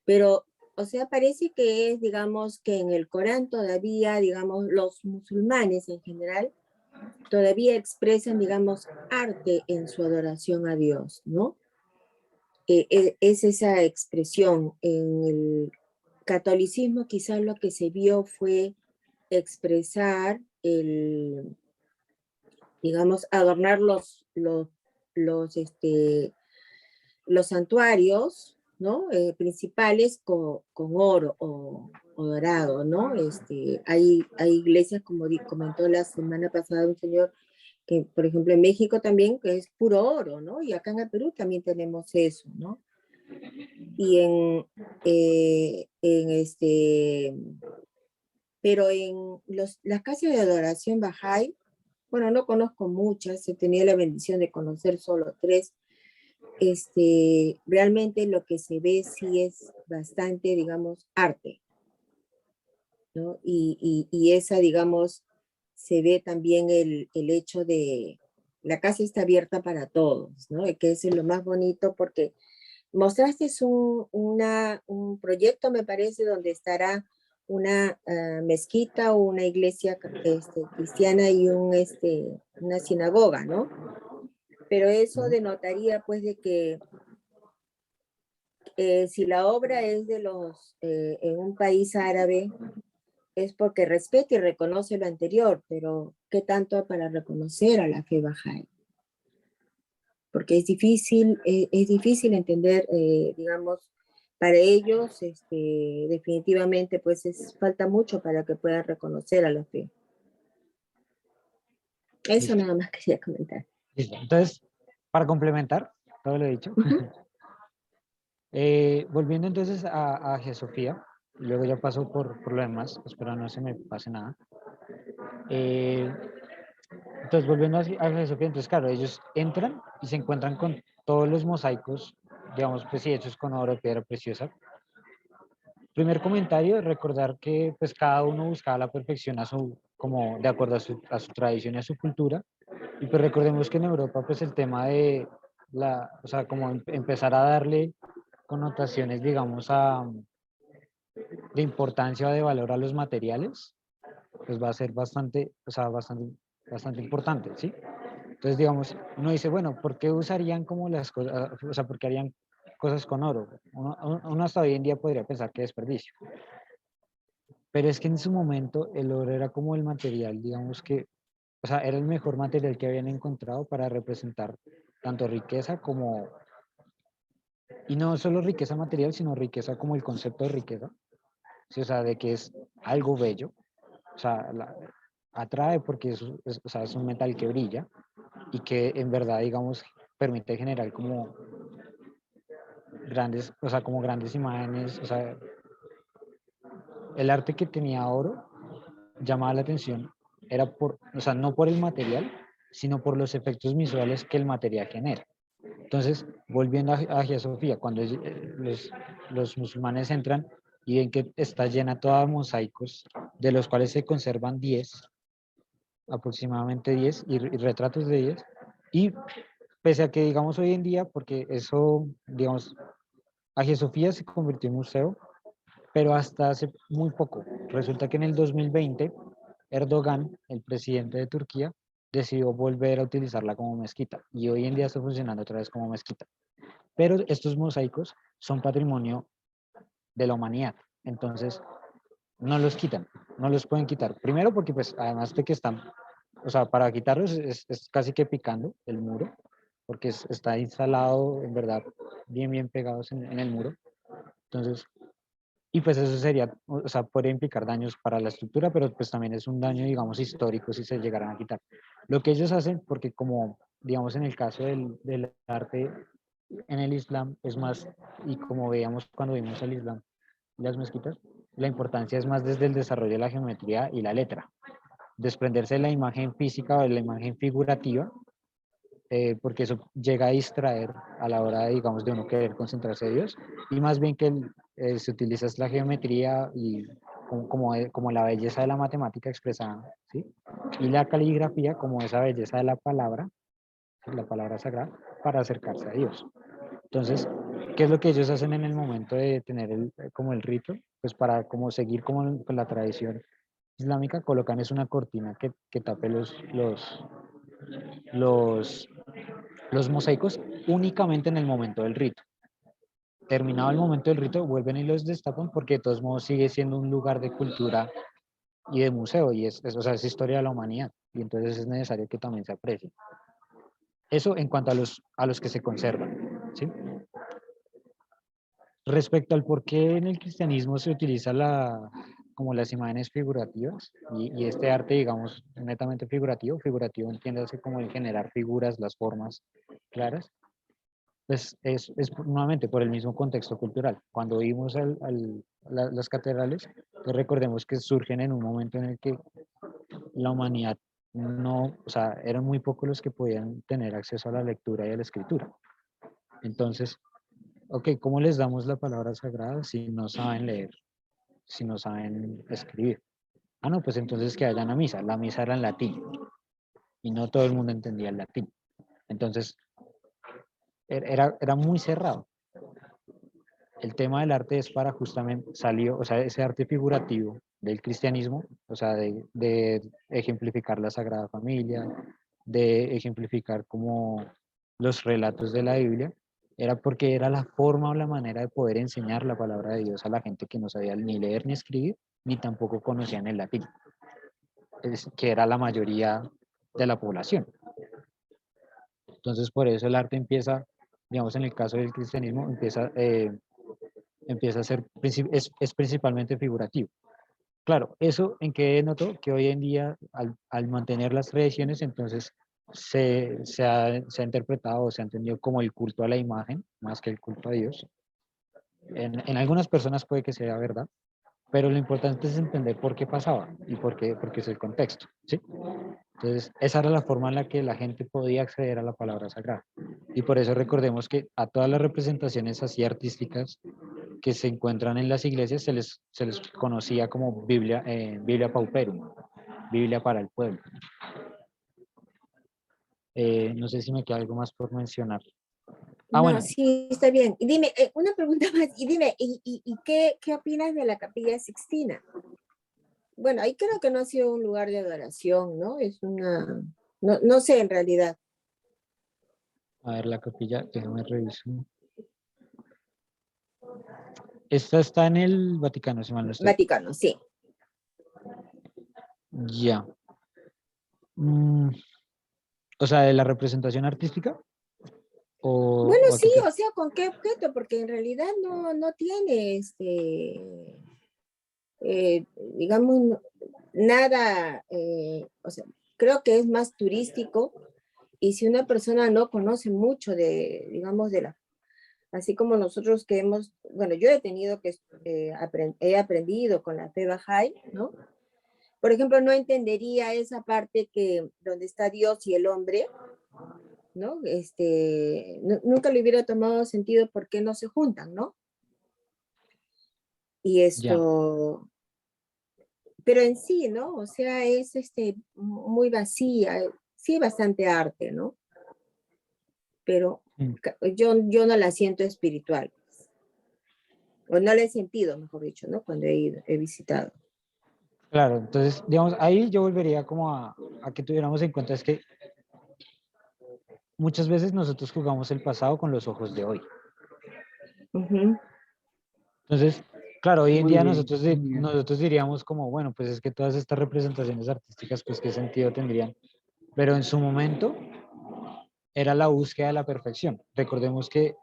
pero, o sea, parece que es, digamos, que en el Corán todavía, digamos, los musulmanes en general, todavía expresan, digamos, arte en su adoración a Dios, ¿no? Es esa expresión. En el catolicismo quizás lo que se vio fue expresar digamos, adornar los, los santuarios, ¿no? Principales con oro o dorado, ¿no? Hay iglesias, como comentó la semana pasada un señor, que por ejemplo en México también, que es puro oro, ¿no? Y acá en el Perú también tenemos eso, ¿no? Y pero en las casas de adoración Bahá'í, bueno, no conozco muchas, he tenido la bendición de conocer solo 3. Realmente lo que se ve sí es bastante, digamos, arte, ¿no? Y esa, digamos, se ve también el hecho de la casa está abierta para todos, ¿no? Y que eso es lo más bonito porque mostraste un proyecto, me parece, donde estará una mezquita o una iglesia cristiana y una sinagoga, ¿no? Pero eso ujú, denotaría pues de que si la obra es en un país árabe, es porque respeta y reconoce lo anterior, pero ¿qué tanto para reconocer a la fe Bahá'í? Porque es difícil entender, digamos, para ellos, definitivamente, pues falta mucho para que puedan reconocer a la fe. Eso listo, nada más quería comentar. listo. Entonces, para complementar todo lo dicho, Ujú. volviendo entonces a Hagia Sofía, luego ya paso por lo demás, espero no se me pase nada. Eh, entonces, volviendo a Hagia Sofía, entonces, claro, ellos entran y se encuentran con todos los mosaicos, digamos, pues sí, hechos con oro, piedra preciosa. Primer comentario, recordar que pues cada uno buscaba la perfección como de acuerdo a su tradición y a su cultura. Y pues recordemos que en Europa pues el tema de o sea, como empezar a darle connotaciones, digamos, de importancia o de valor a los materiales, pues va a ser bastante, o sea, bastante importante, ¿sí? Entonces, digamos, uno dice, bueno, ¿por qué usarían como las cosas, o sea, por qué harían cosas con oro? Uno hasta hoy en día podría pensar que desperdicio. Pero es que en su momento el oro era como el material, digamos que, o sea, era el mejor material que habían encontrado para representar tanto riqueza Y no solo riqueza material, sino riqueza como el concepto de riqueza. Sí, o sea, de que es algo bello. O sea, atrae porque o sea, es un metal que brilla y que en verdad, digamos, permite generar como grandes, o sea, como grandes imágenes. O sea, el arte que tenía oro llamaba la atención, era por, o sea, no por el material, sino por los efectos visuales que el material genera. Entonces, volviendo a Hagia Sofía, cuando los musulmanes entran y ven que está llena toda de mosaicos, de los cuales se conservan 10, aproximadamente 10, y retratos de 10, y pese a que, digamos, hoy en día, porque eso, digamos, Hagia Sofía se convirtió en museo, pero hasta hace muy poco. Resulta que en el 2020, Erdogan, el presidente de Turquía, decidió volver a utilizarla como mezquita y hoy en día está funcionando otra vez como mezquita. Pero estos mosaicos son patrimonio de la humanidad, entonces no los quitan, no los pueden quitar. Primero porque pues además de que están, o sea, para quitarlos es casi que picando el muro, porque está instalado en verdad bien pegados en el muro. Entonces, y pues eso sería, o sea, puede implicar daños para la estructura, pero pues también es un daño, digamos, histórico si se llegaran a quitar. Lo que ellos hacen, porque como, digamos, en el caso del arte en el Islam es más, y como veíamos cuando vimos el Islam, las mezquitas, la importancia es más desde el desarrollo de la geometría y la letra. Desprenderse de la imagen física o de la imagen figurativa, porque eso llega a distraer a la hora, de, digamos, de uno querer concentrarse en Dios, y más bien que se utiliza la geometría y como la belleza de la matemática expresada, ¿sí? Y la caligrafía como esa belleza de la palabra sagrada, para acercarse a Dios. Entonces, ¿qué es lo que ellos hacen en el momento de tener como el rito? Pues para como seguir como con la tradición islámica, colocan es una cortina que tape los, los mosaicos únicamente en el momento del rito. Terminado el momento del rito, vuelven y los destapan porque de todos modos sigue siendo un lugar de cultura y de museo y o sea, es historia de la humanidad y entonces es necesario que también se aprecie. Eso en cuanto a los que se conservan, ¿sí? Respecto al por qué en el cristianismo se utiliza como las imágenes figurativas y este arte, digamos, netamente figurativo entiéndase como el generar figuras, las formas claras, pues es nuevamente por el mismo contexto cultural. Cuando vimos las catedrales, pues recordemos que surgen en un momento en el que la humanidad no, o sea, eran muy pocos los que podían tener acceso a la lectura y a la escritura. Entonces, ok, ¿cómo les damos la palabra sagrada si no saben leer, si no saben escribir? Ah, no, pues entonces que vayan a misa. La misa era en latín y no todo el mundo entendía el latín. Entonces, era muy cerrado. El tema del arte es para justamente salió, o sea, ese arte figurativo del cristianismo, o sea, de ejemplificar la Sagrada Familia, de ejemplificar como los relatos de la Biblia, era porque era la forma o la manera de poder enseñar la palabra de Dios a la gente que no sabía ni leer ni escribir, ni tampoco conocían el latín, que era la mayoría de la población. Entonces, por eso el arte empieza, digamos, en el caso del cristianismo, empieza a ser, es principalmente figurativo. Claro, eso en que noto que hoy en día, al mantener las tradiciones, entonces se ha interpretado o se ha entendido como el culto a la imagen, más que el culto a Dios. En algunas personas puede que sea verdad, pero lo importante es entender por qué pasaba y porque es el contexto, ¿sí? Entonces, esa era la forma en la que la gente podía acceder a la palabra sagrada. Y por eso recordemos que a todas las representaciones así artísticas que se encuentran en las iglesias se les conocía como Biblia, Biblia Pauperum, Biblia para el pueblo. No sé si me queda algo más por mencionar. Ah, No, bueno, sí, está bien. Y dime, una pregunta más, y dime, ¿qué opinas de la Capilla Sixtina? Bueno, ahí creo que no ha sido un lugar de adoración, ¿no? Es no sé en realidad. a ver la capilla, déjame revisar. Esta está en el Vaticano, si mal no estoy. Vaticano, sí. Ya. O sea, de la representación artística. Bueno, o a sí, qué te... o sea, ¿con qué objeto? Porque en realidad no tiene, digamos, nada, o sea, creo que es más turístico y si una persona no conoce mucho de, digamos, así como nosotros que hemos, bueno, yo he tenido que, he aprendido con la fe Bahá'í, ¿no? Por ejemplo, no entendería esa parte que donde está Dios y el hombre, ¿no? Nunca le hubiera tomado sentido por qué no se juntan, ¿no? Y Ya. pero en sí, ¿no? O sea, es muy vacía, sí, bastante arte, ¿no? Pero Mm. yo no la siento espiritual, o no la he sentido, mejor dicho, ¿no? Cuando he visitado. Claro, entonces, digamos, ahí yo volvería como a que tuviéramos en cuenta es que muchas veces nosotros jugamos el pasado con los ojos de hoy. Ujú. Entonces, claro, hoy en Muy día bien, muy bien. nosotros diríamos como, bueno, pues es que todas estas representaciones artísticas, pues qué sentido tendrían. Pero en su momento era la búsqueda de la perfección. Recordemos que,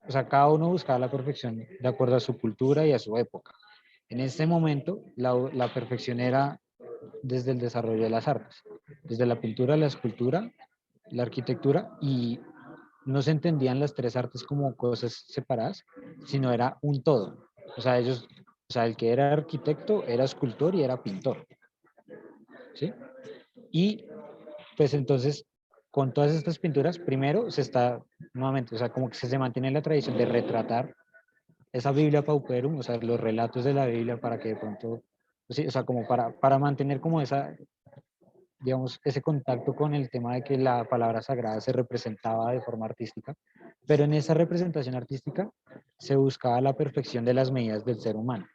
o sea, cada uno buscaba la perfección de acuerdo a su cultura y a su época. En este momento, la perfección era desde el desarrollo de las artes, desde la pintura, la escultura, la arquitectura, y no se entendían las tres artes como cosas separadas, sino era un todo. O sea, o sea, el que era arquitecto era escultor y era pintor, ¿sí? Y pues entonces, con todas estas pinturas, primero se está, nuevamente, o sea, como que se mantiene la tradición de retratar esa Biblia Pauperum, o sea, los relatos de la Biblia para que de pronto, sí, o sea, como para mantener como esa, digamos, ese contacto con el tema de que la palabra sagrada se representaba de forma artística, pero en esa representación artística se buscaba la perfección de las medidas del ser humano.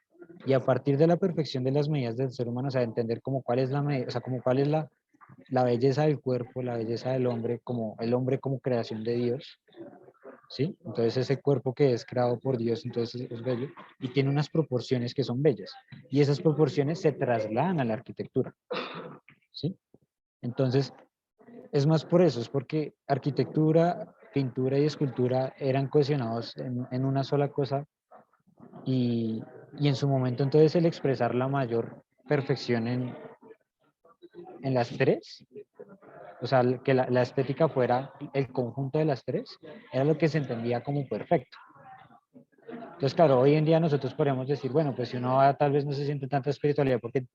Y a partir de la perfección de las medidas del ser humano, o sea, entender como cuál es la medida, o sea, como cuál es la belleza del cuerpo, la belleza del hombre, como el hombre como creación de Dios, ¿sí? Entonces ese cuerpo que es creado por Dios, entonces es bello y tiene unas proporciones que son bellas. Y esas proporciones se trasladan a la arquitectura, ¿sí? Entonces, es más por eso, es porque arquitectura, pintura y escultura eran cohesionados en una sola cosa y en su momento entonces el expresar la mayor perfección en las tres, o sea, que la estética fuera el conjunto de las tres, era lo que se entendía como perfecto. Entonces, claro, hoy en día nosotros podemos decir, bueno, pues si uno va, tal vez no se siente tanta espiritualidad porque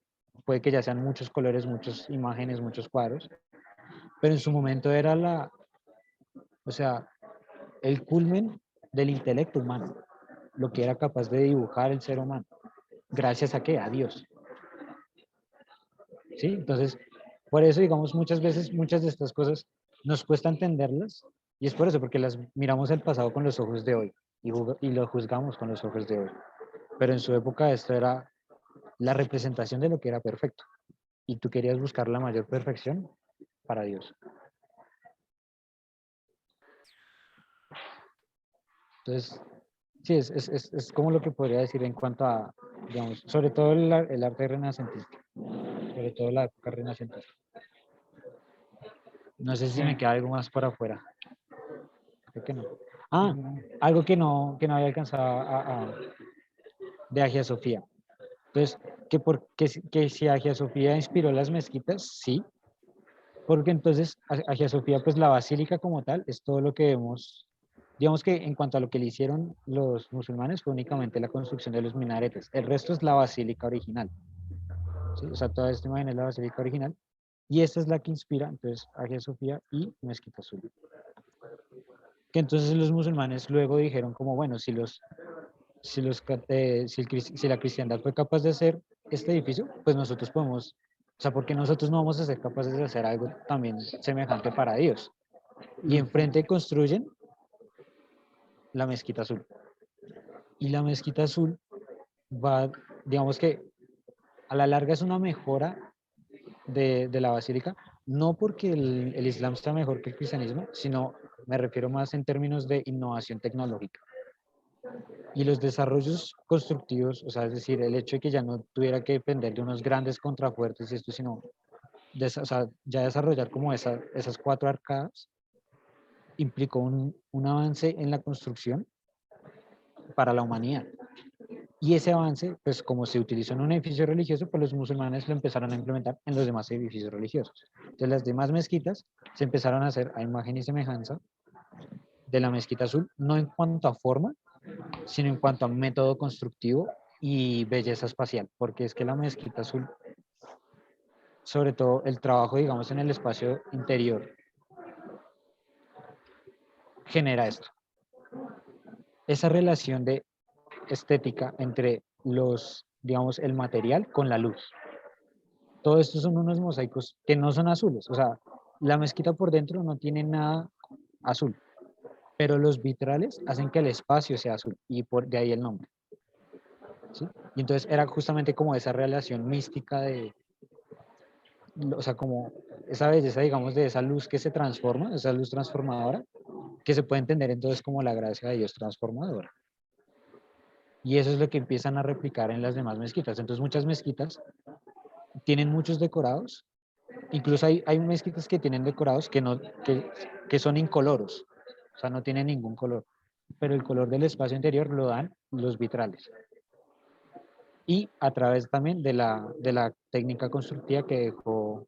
puede que ya sean muchos colores, muchas imágenes, muchos cuadros, pero en su momento era o sea, el culmen del intelecto humano, lo que era capaz de dibujar el ser humano. ¿Gracias a qué? A Dios. ¿Sí? Entonces, por eso, digamos, muchas veces, muchas de estas cosas nos cuesta entenderlas y es por eso, porque las miramos el pasado con los ojos de hoy y lo juzgamos con los ojos de hoy. Pero en su época esto era la representación de lo que era perfecto y tú querías buscar la mayor perfección para Dios. Entonces, sí, es como lo que podría decir en cuanto a, digamos, sobre todo el arte renacentista, sobre todo la época renacentista. No sé si me queda algo más para afuera. Creo que no. Ah, algo que no había alcanzado de Hagia Sofía. Entonces, que si Hagia Sofía inspiró las mezquitas, sí, porque entonces Hagia Sofía, pues la basílica como tal, es todo lo que vemos. Digamos que en cuanto a lo que le hicieron los musulmanes fue únicamente la construcción de los minaretes. El resto es la basílica original. ¿Sí? O sea, toda esta imagen es la basílica original. Y esta es la que inspira, entonces, Hagia Sofía y Mezquita Azul. Que entonces los musulmanes luego dijeron como, bueno, si la cristiandad fue capaz de hacer este edificio, pues nosotros podemos, o sea, ¿por qué nosotros no vamos a ser capaces de hacer algo también semejante para Dios? Y enfrente construyen la Mezquita Azul. Y la Mezquita Azul va, digamos que a la larga es una mejora de la basílica, no porque el Islam sea mejor que el cristianismo, sino me refiero más en términos de innovación tecnológica. Y los desarrollos constructivos, o sea, es decir, el hecho de que ya no tuviera que depender de unos grandes contrafuertes y esto, sino o sea, ya desarrollar como esas 4 arcadas implicó un avance en la construcción para la humanidad. Y ese avance, pues como se utilizó en un edificio religioso, pues los musulmanes lo empezaron a implementar en los demás edificios religiosos. Entonces las demás mezquitas se empezaron a hacer a imagen y semejanza de la mezquita azul, no en cuanto a forma, sino en cuanto a método constructivo y belleza espacial, porque es que la mezquita azul, sobre todo el trabajo, digamos, en el espacio interior, genera esto. Esa relación de estética entre los, digamos, el material con la luz. Todo esto son unos mosaicos que no son azules, o sea, la mezquita por dentro no tiene nada azul, pero los vitrales hacen que el espacio sea azul y de ahí el nombre. ¿Sí? Y entonces era justamente como esa relación mística de, o sea, como esa belleza, digamos, de esa luz que se transforma, esa luz transformadora, que se puede entender entonces como la gracia de Dios transformadora. Y eso es lo que empiezan a replicar en las demás mezquitas. Entonces muchas mezquitas tienen muchos decorados, incluso hay mezquitas que tienen decorados que son incoloros, o sea, no tienen ningún color, pero el color del espacio interior lo dan los vitrales. Y a través también de la técnica constructiva que dejó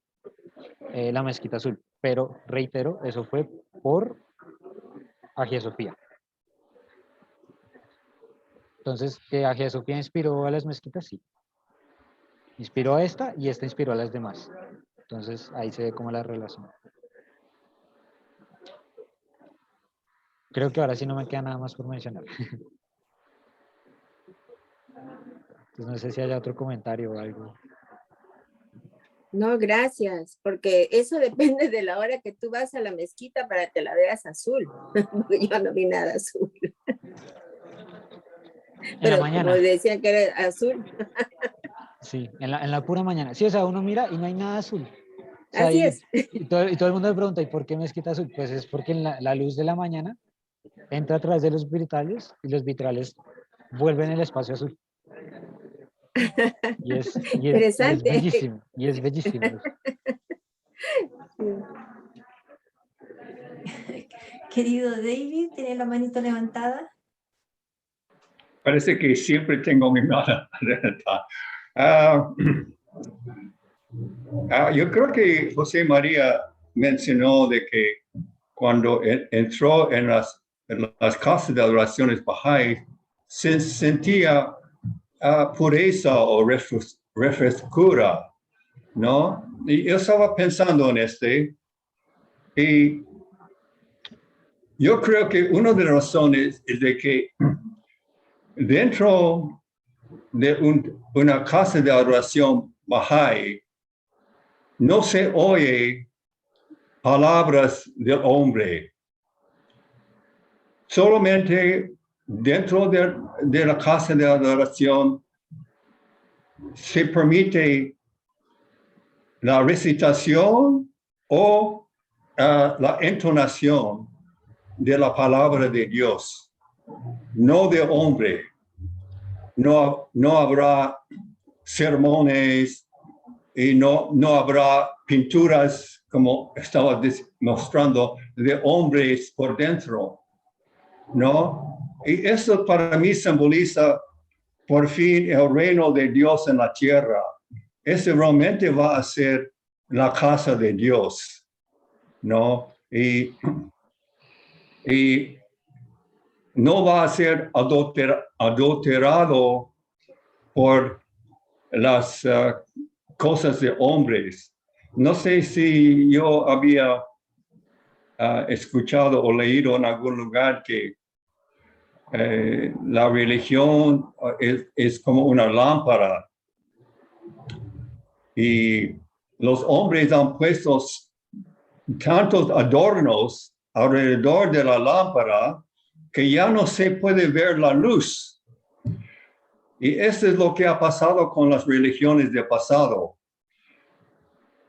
la mezquita azul. Pero reitero, eso fue por Hagia Sofía. Entonces, ¿que Hagia Sofía inspiró a las mezquitas? Sí. Inspiró a esta y esta inspiró a las demás. Entonces, ahí se ve como la relación. Creo que ahora sí no me queda nada más por mencionar. Entonces, no sé si haya otro comentario o algo. No, gracias, porque eso depende de la hora que tú vas a la mezquita para que la veas azul. Yo no vi nada azul. Pero la mañana. como decían que era azul. Sí, en la pura mañana. Sí, o sea, uno mira y no hay nada azul. O sea, Así es. Y todo el mundo me pregunta, ¿y por qué mezquita azul? Pues es porque en la luz de la mañana entra a través de los vitrales y los vitrales vuelven el espacio azul. Y es Interesante. bellísimo, y es bellísimo. Querido David, ¿tiene la manito levantada? Parece que siempre tengo mi mano levantada. Yo creo que José María mencionó de que cuando entró en las casas de adoraciones Bahá'í, se sentía pureza o refrescura, ¿no? Y yo estaba pensando en y yo creo que una de las razones es de que dentro de una casa de adoración Bahá'í no se oye palabras del hombre. Solamente dentro de la casa de adoración se permite la recitación o la entonación de la palabra de Dios, no de hombre. No habrá sermones y no habrá pinturas, como estaba mostrando, de hombres por dentro, ¿no? Y eso para mí simboliza por fin el reino de Dios en la tierra. Ese realmente va a ser la casa de Dios, ¿no? Y no va a ser adulterado por las cosas de hombres. No sé si yo había escuchado o leído en algún lugar que la religión es como una lámpara y los hombres han puesto tantos adornos alrededor de la lámpara que ya no se puede ver la luz. Y eso es lo que ha pasado con las religiones del pasado.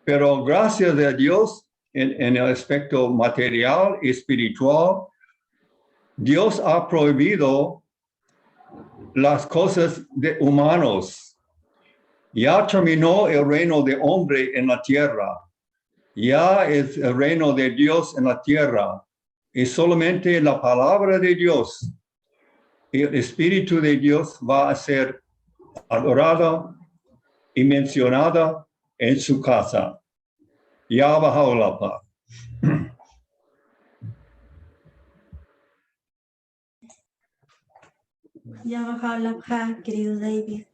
Pero gracias a Dios, en el aspecto material y espiritual, Dios ha prohibido las cosas de humanos. Ya terminó el reino de hombre en la tierra. Ya es el reino de Dios en la tierra. y solamente la palabra de Dios y el Espíritu de Dios va a ser adorada y mencionada en su casa. Ya bajado la paz. Ya bajado la paz, querido David.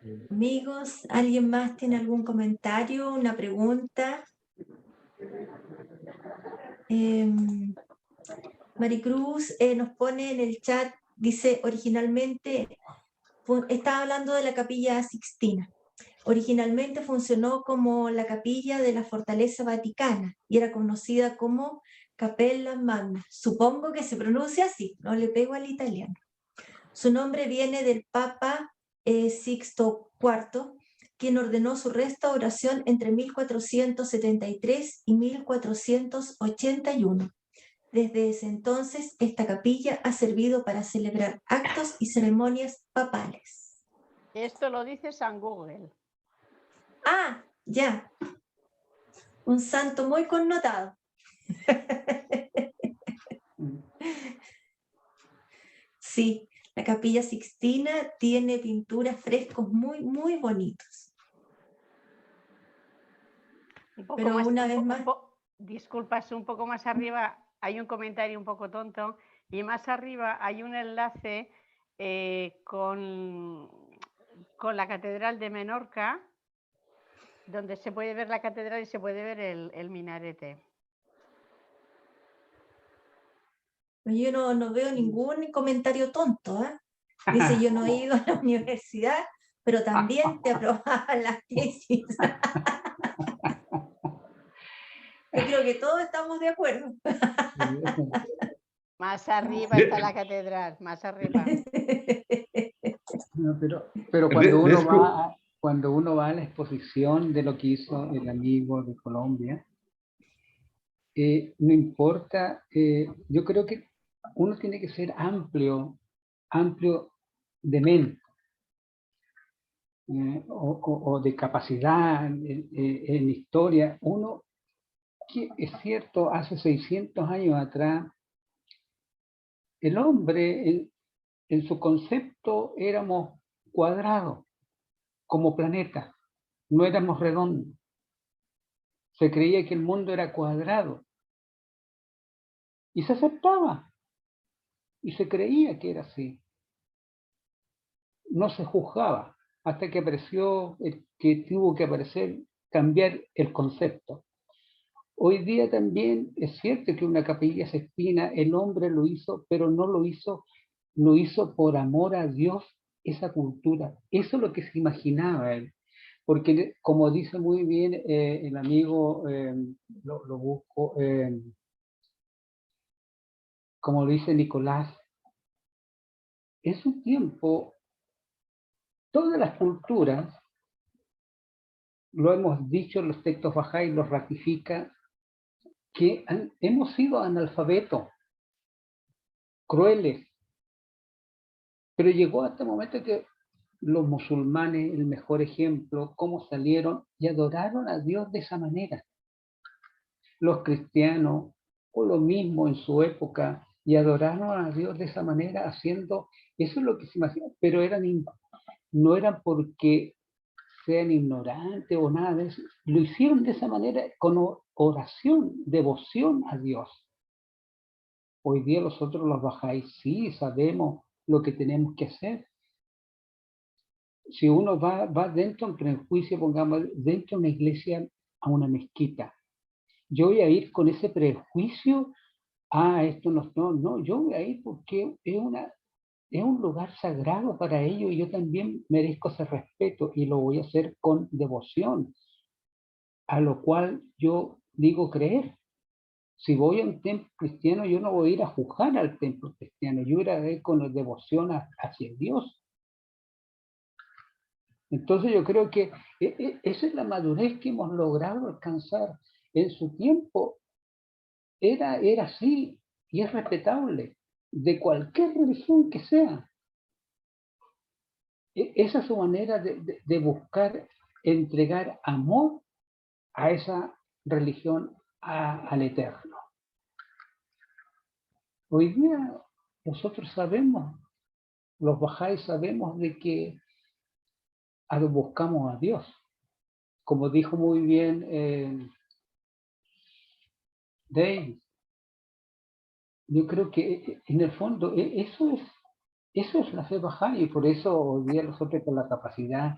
Sí. Amigos, ¿alguien más tiene algún comentario, una pregunta? Maricruz nos pone en el chat, dice originalmente, estaba hablando de la Capilla Sixtina. Originalmente funcionó como la capilla de la Fortaleza Vaticana y era conocida como Capella Magna. Supongo que se pronuncia así, no le pego al italiano. Su nombre viene del Papa Sixto IV, quien ordenó su restauración entre 1473 y 1481. Desde ese entonces, esta capilla ha servido para celebrar actos y ceremonias papales. Esto lo dice San Google. Ah, ya. Un santo muy connotado. Sí, la Capilla Sixtina tiene pinturas, frescos muy bonitos. Pero una vez más... Disculpas, un poco más arriba hay un comentario un poco tonto y más arriba hay un enlace con la Catedral de Menorca, donde se puede ver la catedral y se puede ver el minarete. Yo no veo ningún comentario tonto, ¿eh? Dice, yo no he ido a la universidad, pero también te aprobaban las tesis. Yo creo que todos estamos de acuerdo. Más arriba está la catedral, más arriba. No, pero cuando uno va a la exposición de lo que hizo el amigo de Colombia, no importa, yo creo que uno tiene que ser amplio de mente o de capacidad en historia. Uno, que es cierto, hace 600 años atrás, el hombre en su concepto éramos cuadrados como planeta, no éramos redondos. Se creía que el mundo era cuadrado y se aceptaba y se creía que era así. No se juzgaba hasta que apareció, que tuvo que aparecer, cambiar el concepto. Hoy día también es cierto que una Capilla Sixtina, el hombre lo hizo, pero no lo hizo por amor a Dios, esa cultura. Eso es lo que se imaginaba él. Porque como dice muy bien el amigo, lo busco, como dice Nicolás, en su tiempo, todas las culturas, lo hemos dicho en los textos Bahá'í, los ratifica, que hemos sido analfabetos, crueles, pero llegó hasta el momento que los musulmanes, el mejor ejemplo, cómo salieron y adoraron a Dios de esa manera. Los cristianos, o lo mismo en su época, y adoraron a Dios de esa manera, haciendo, eso es lo que se imagina, pero no eran porque sean ignorantes o nada de eso, lo hicieron de esa manera con oración, devoción a Dios. Hoy día nosotros los bajáis, sí, sabemos lo que tenemos que hacer. Si uno va dentro de un prejuicio, pongamos, dentro de una iglesia, a una mezquita, yo voy a ir con ese prejuicio, esto no, yo voy a ir porque es un lugar sagrado para ellos y yo también merezco ese respeto y lo voy a hacer con devoción, a lo cual yo digo creer. Si voy a un templo cristiano, yo no voy a ir a juzgar al templo cristiano, yo voy a ir con devoción hacia Dios. Entonces yo creo que esa es la madurez que hemos logrado alcanzar. En su tiempo era así y es respetable, de cualquier religión que sea. Esa es su manera de buscar entregar amor a esa religión, al Eterno. Hoy día nosotros sabemos, los bajáis sabemos de que buscamos a Dios. Como dijo muy bien Dave, yo creo que en el fondo eso es la fe bajáis, y por eso hoy día nosotros con la capacidad,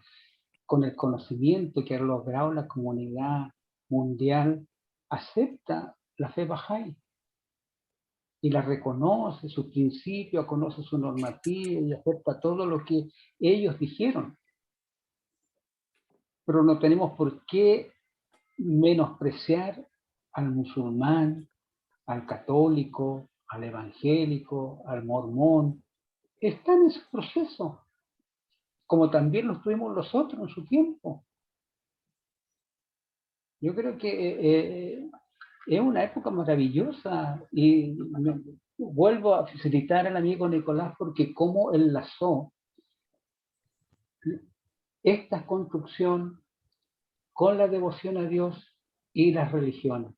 con el conocimiento que ha logrado la comunidad mundial, acepta la fe bajáis y la reconoce, sus principios, conoce su normativa y acepta todo lo que ellos dijeron. Pero no tenemos por qué menospreciar al musulmán, al católico, al evangélico, al mormón. Están en ese proceso, como también lo tuvimos nosotros en su tiempo. Yo creo que es una época maravillosa y vuelvo a felicitar al amigo Nicolás porque cómo enlazó esta construcción con la devoción a Dios y las religiones.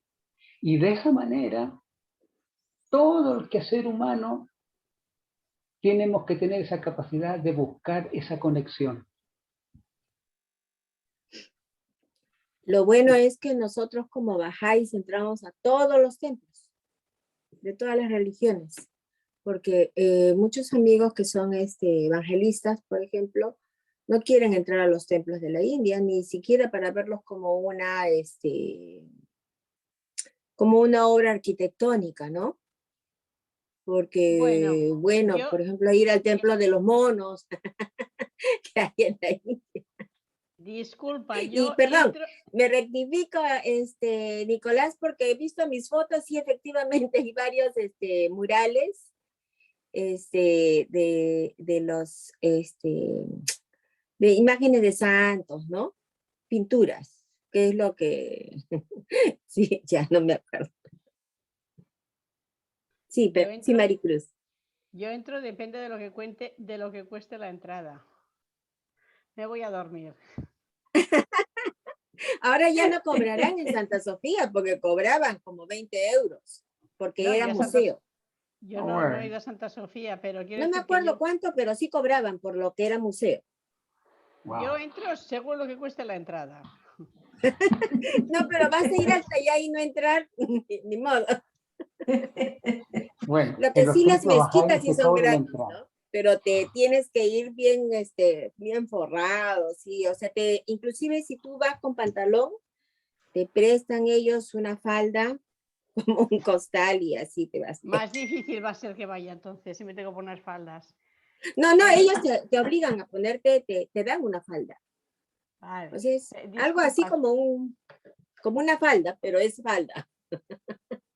Y de esa manera, todo el quehacer humano tenemos que tener esa capacidad de buscar esa conexión. Lo bueno es que nosotros como bajáis entramos a todos los templos, de todas las religiones, porque muchos amigos que son evangelistas, por ejemplo, no quieren entrar a los templos de la India, ni siquiera para verlos como una obra arquitectónica, ¿no? Porque, bueno, por ejemplo, ir al templo de los monos que hay en la India. Disculpa, Y perdón, me rectifico, Nicolás, porque he visto mis fotos y efectivamente hay varios murales de los de imágenes de santos, ¿no? Pinturas, que es lo que sí, ya no me acuerdo. Sí, pero sí, Maricruz. Yo entro, depende de lo que cueste la entrada. Me voy a dormir. Ahora ya no cobrarán en Santa Sofía, porque cobraban como 20 euros, porque No, era ya museo. Yo no he ido a Santa Sofía, pero quiero No me decir acuerdo cuánto, pero sí cobraban por lo que era museo. Wow. Yo entro según lo que cueste la entrada. No, pero vas a ir hasta allá y no entrar, ni modo. Bueno, Lo que sí, las mezquitas sí son gratis, ¿no? ¿no? Pero te tienes que ir bien, bien forrado, sí. O sea, inclusive si tú vas con pantalón, te prestan ellos una falda como un costal y así te vas. Más difícil va a ser que vaya entonces, si me tengo que poner faldas. No, ellos te obligan a ponerte, te dan una falda. Vale. O sea, es algo así como una falda, pero es falda.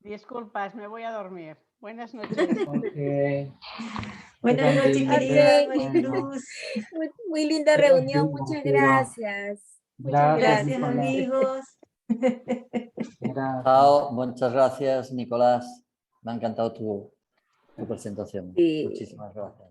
Disculpas, me voy a dormir. Buenas noches. Okay. Buenas noches, querida Maricruz. Muy linda reunión, muchas gracias. Muchas gracias, Nicolás. amigos. Chao, muchas gracias, Nicolás. Me ha encantado tu presentación. Sí. Muchísimas gracias.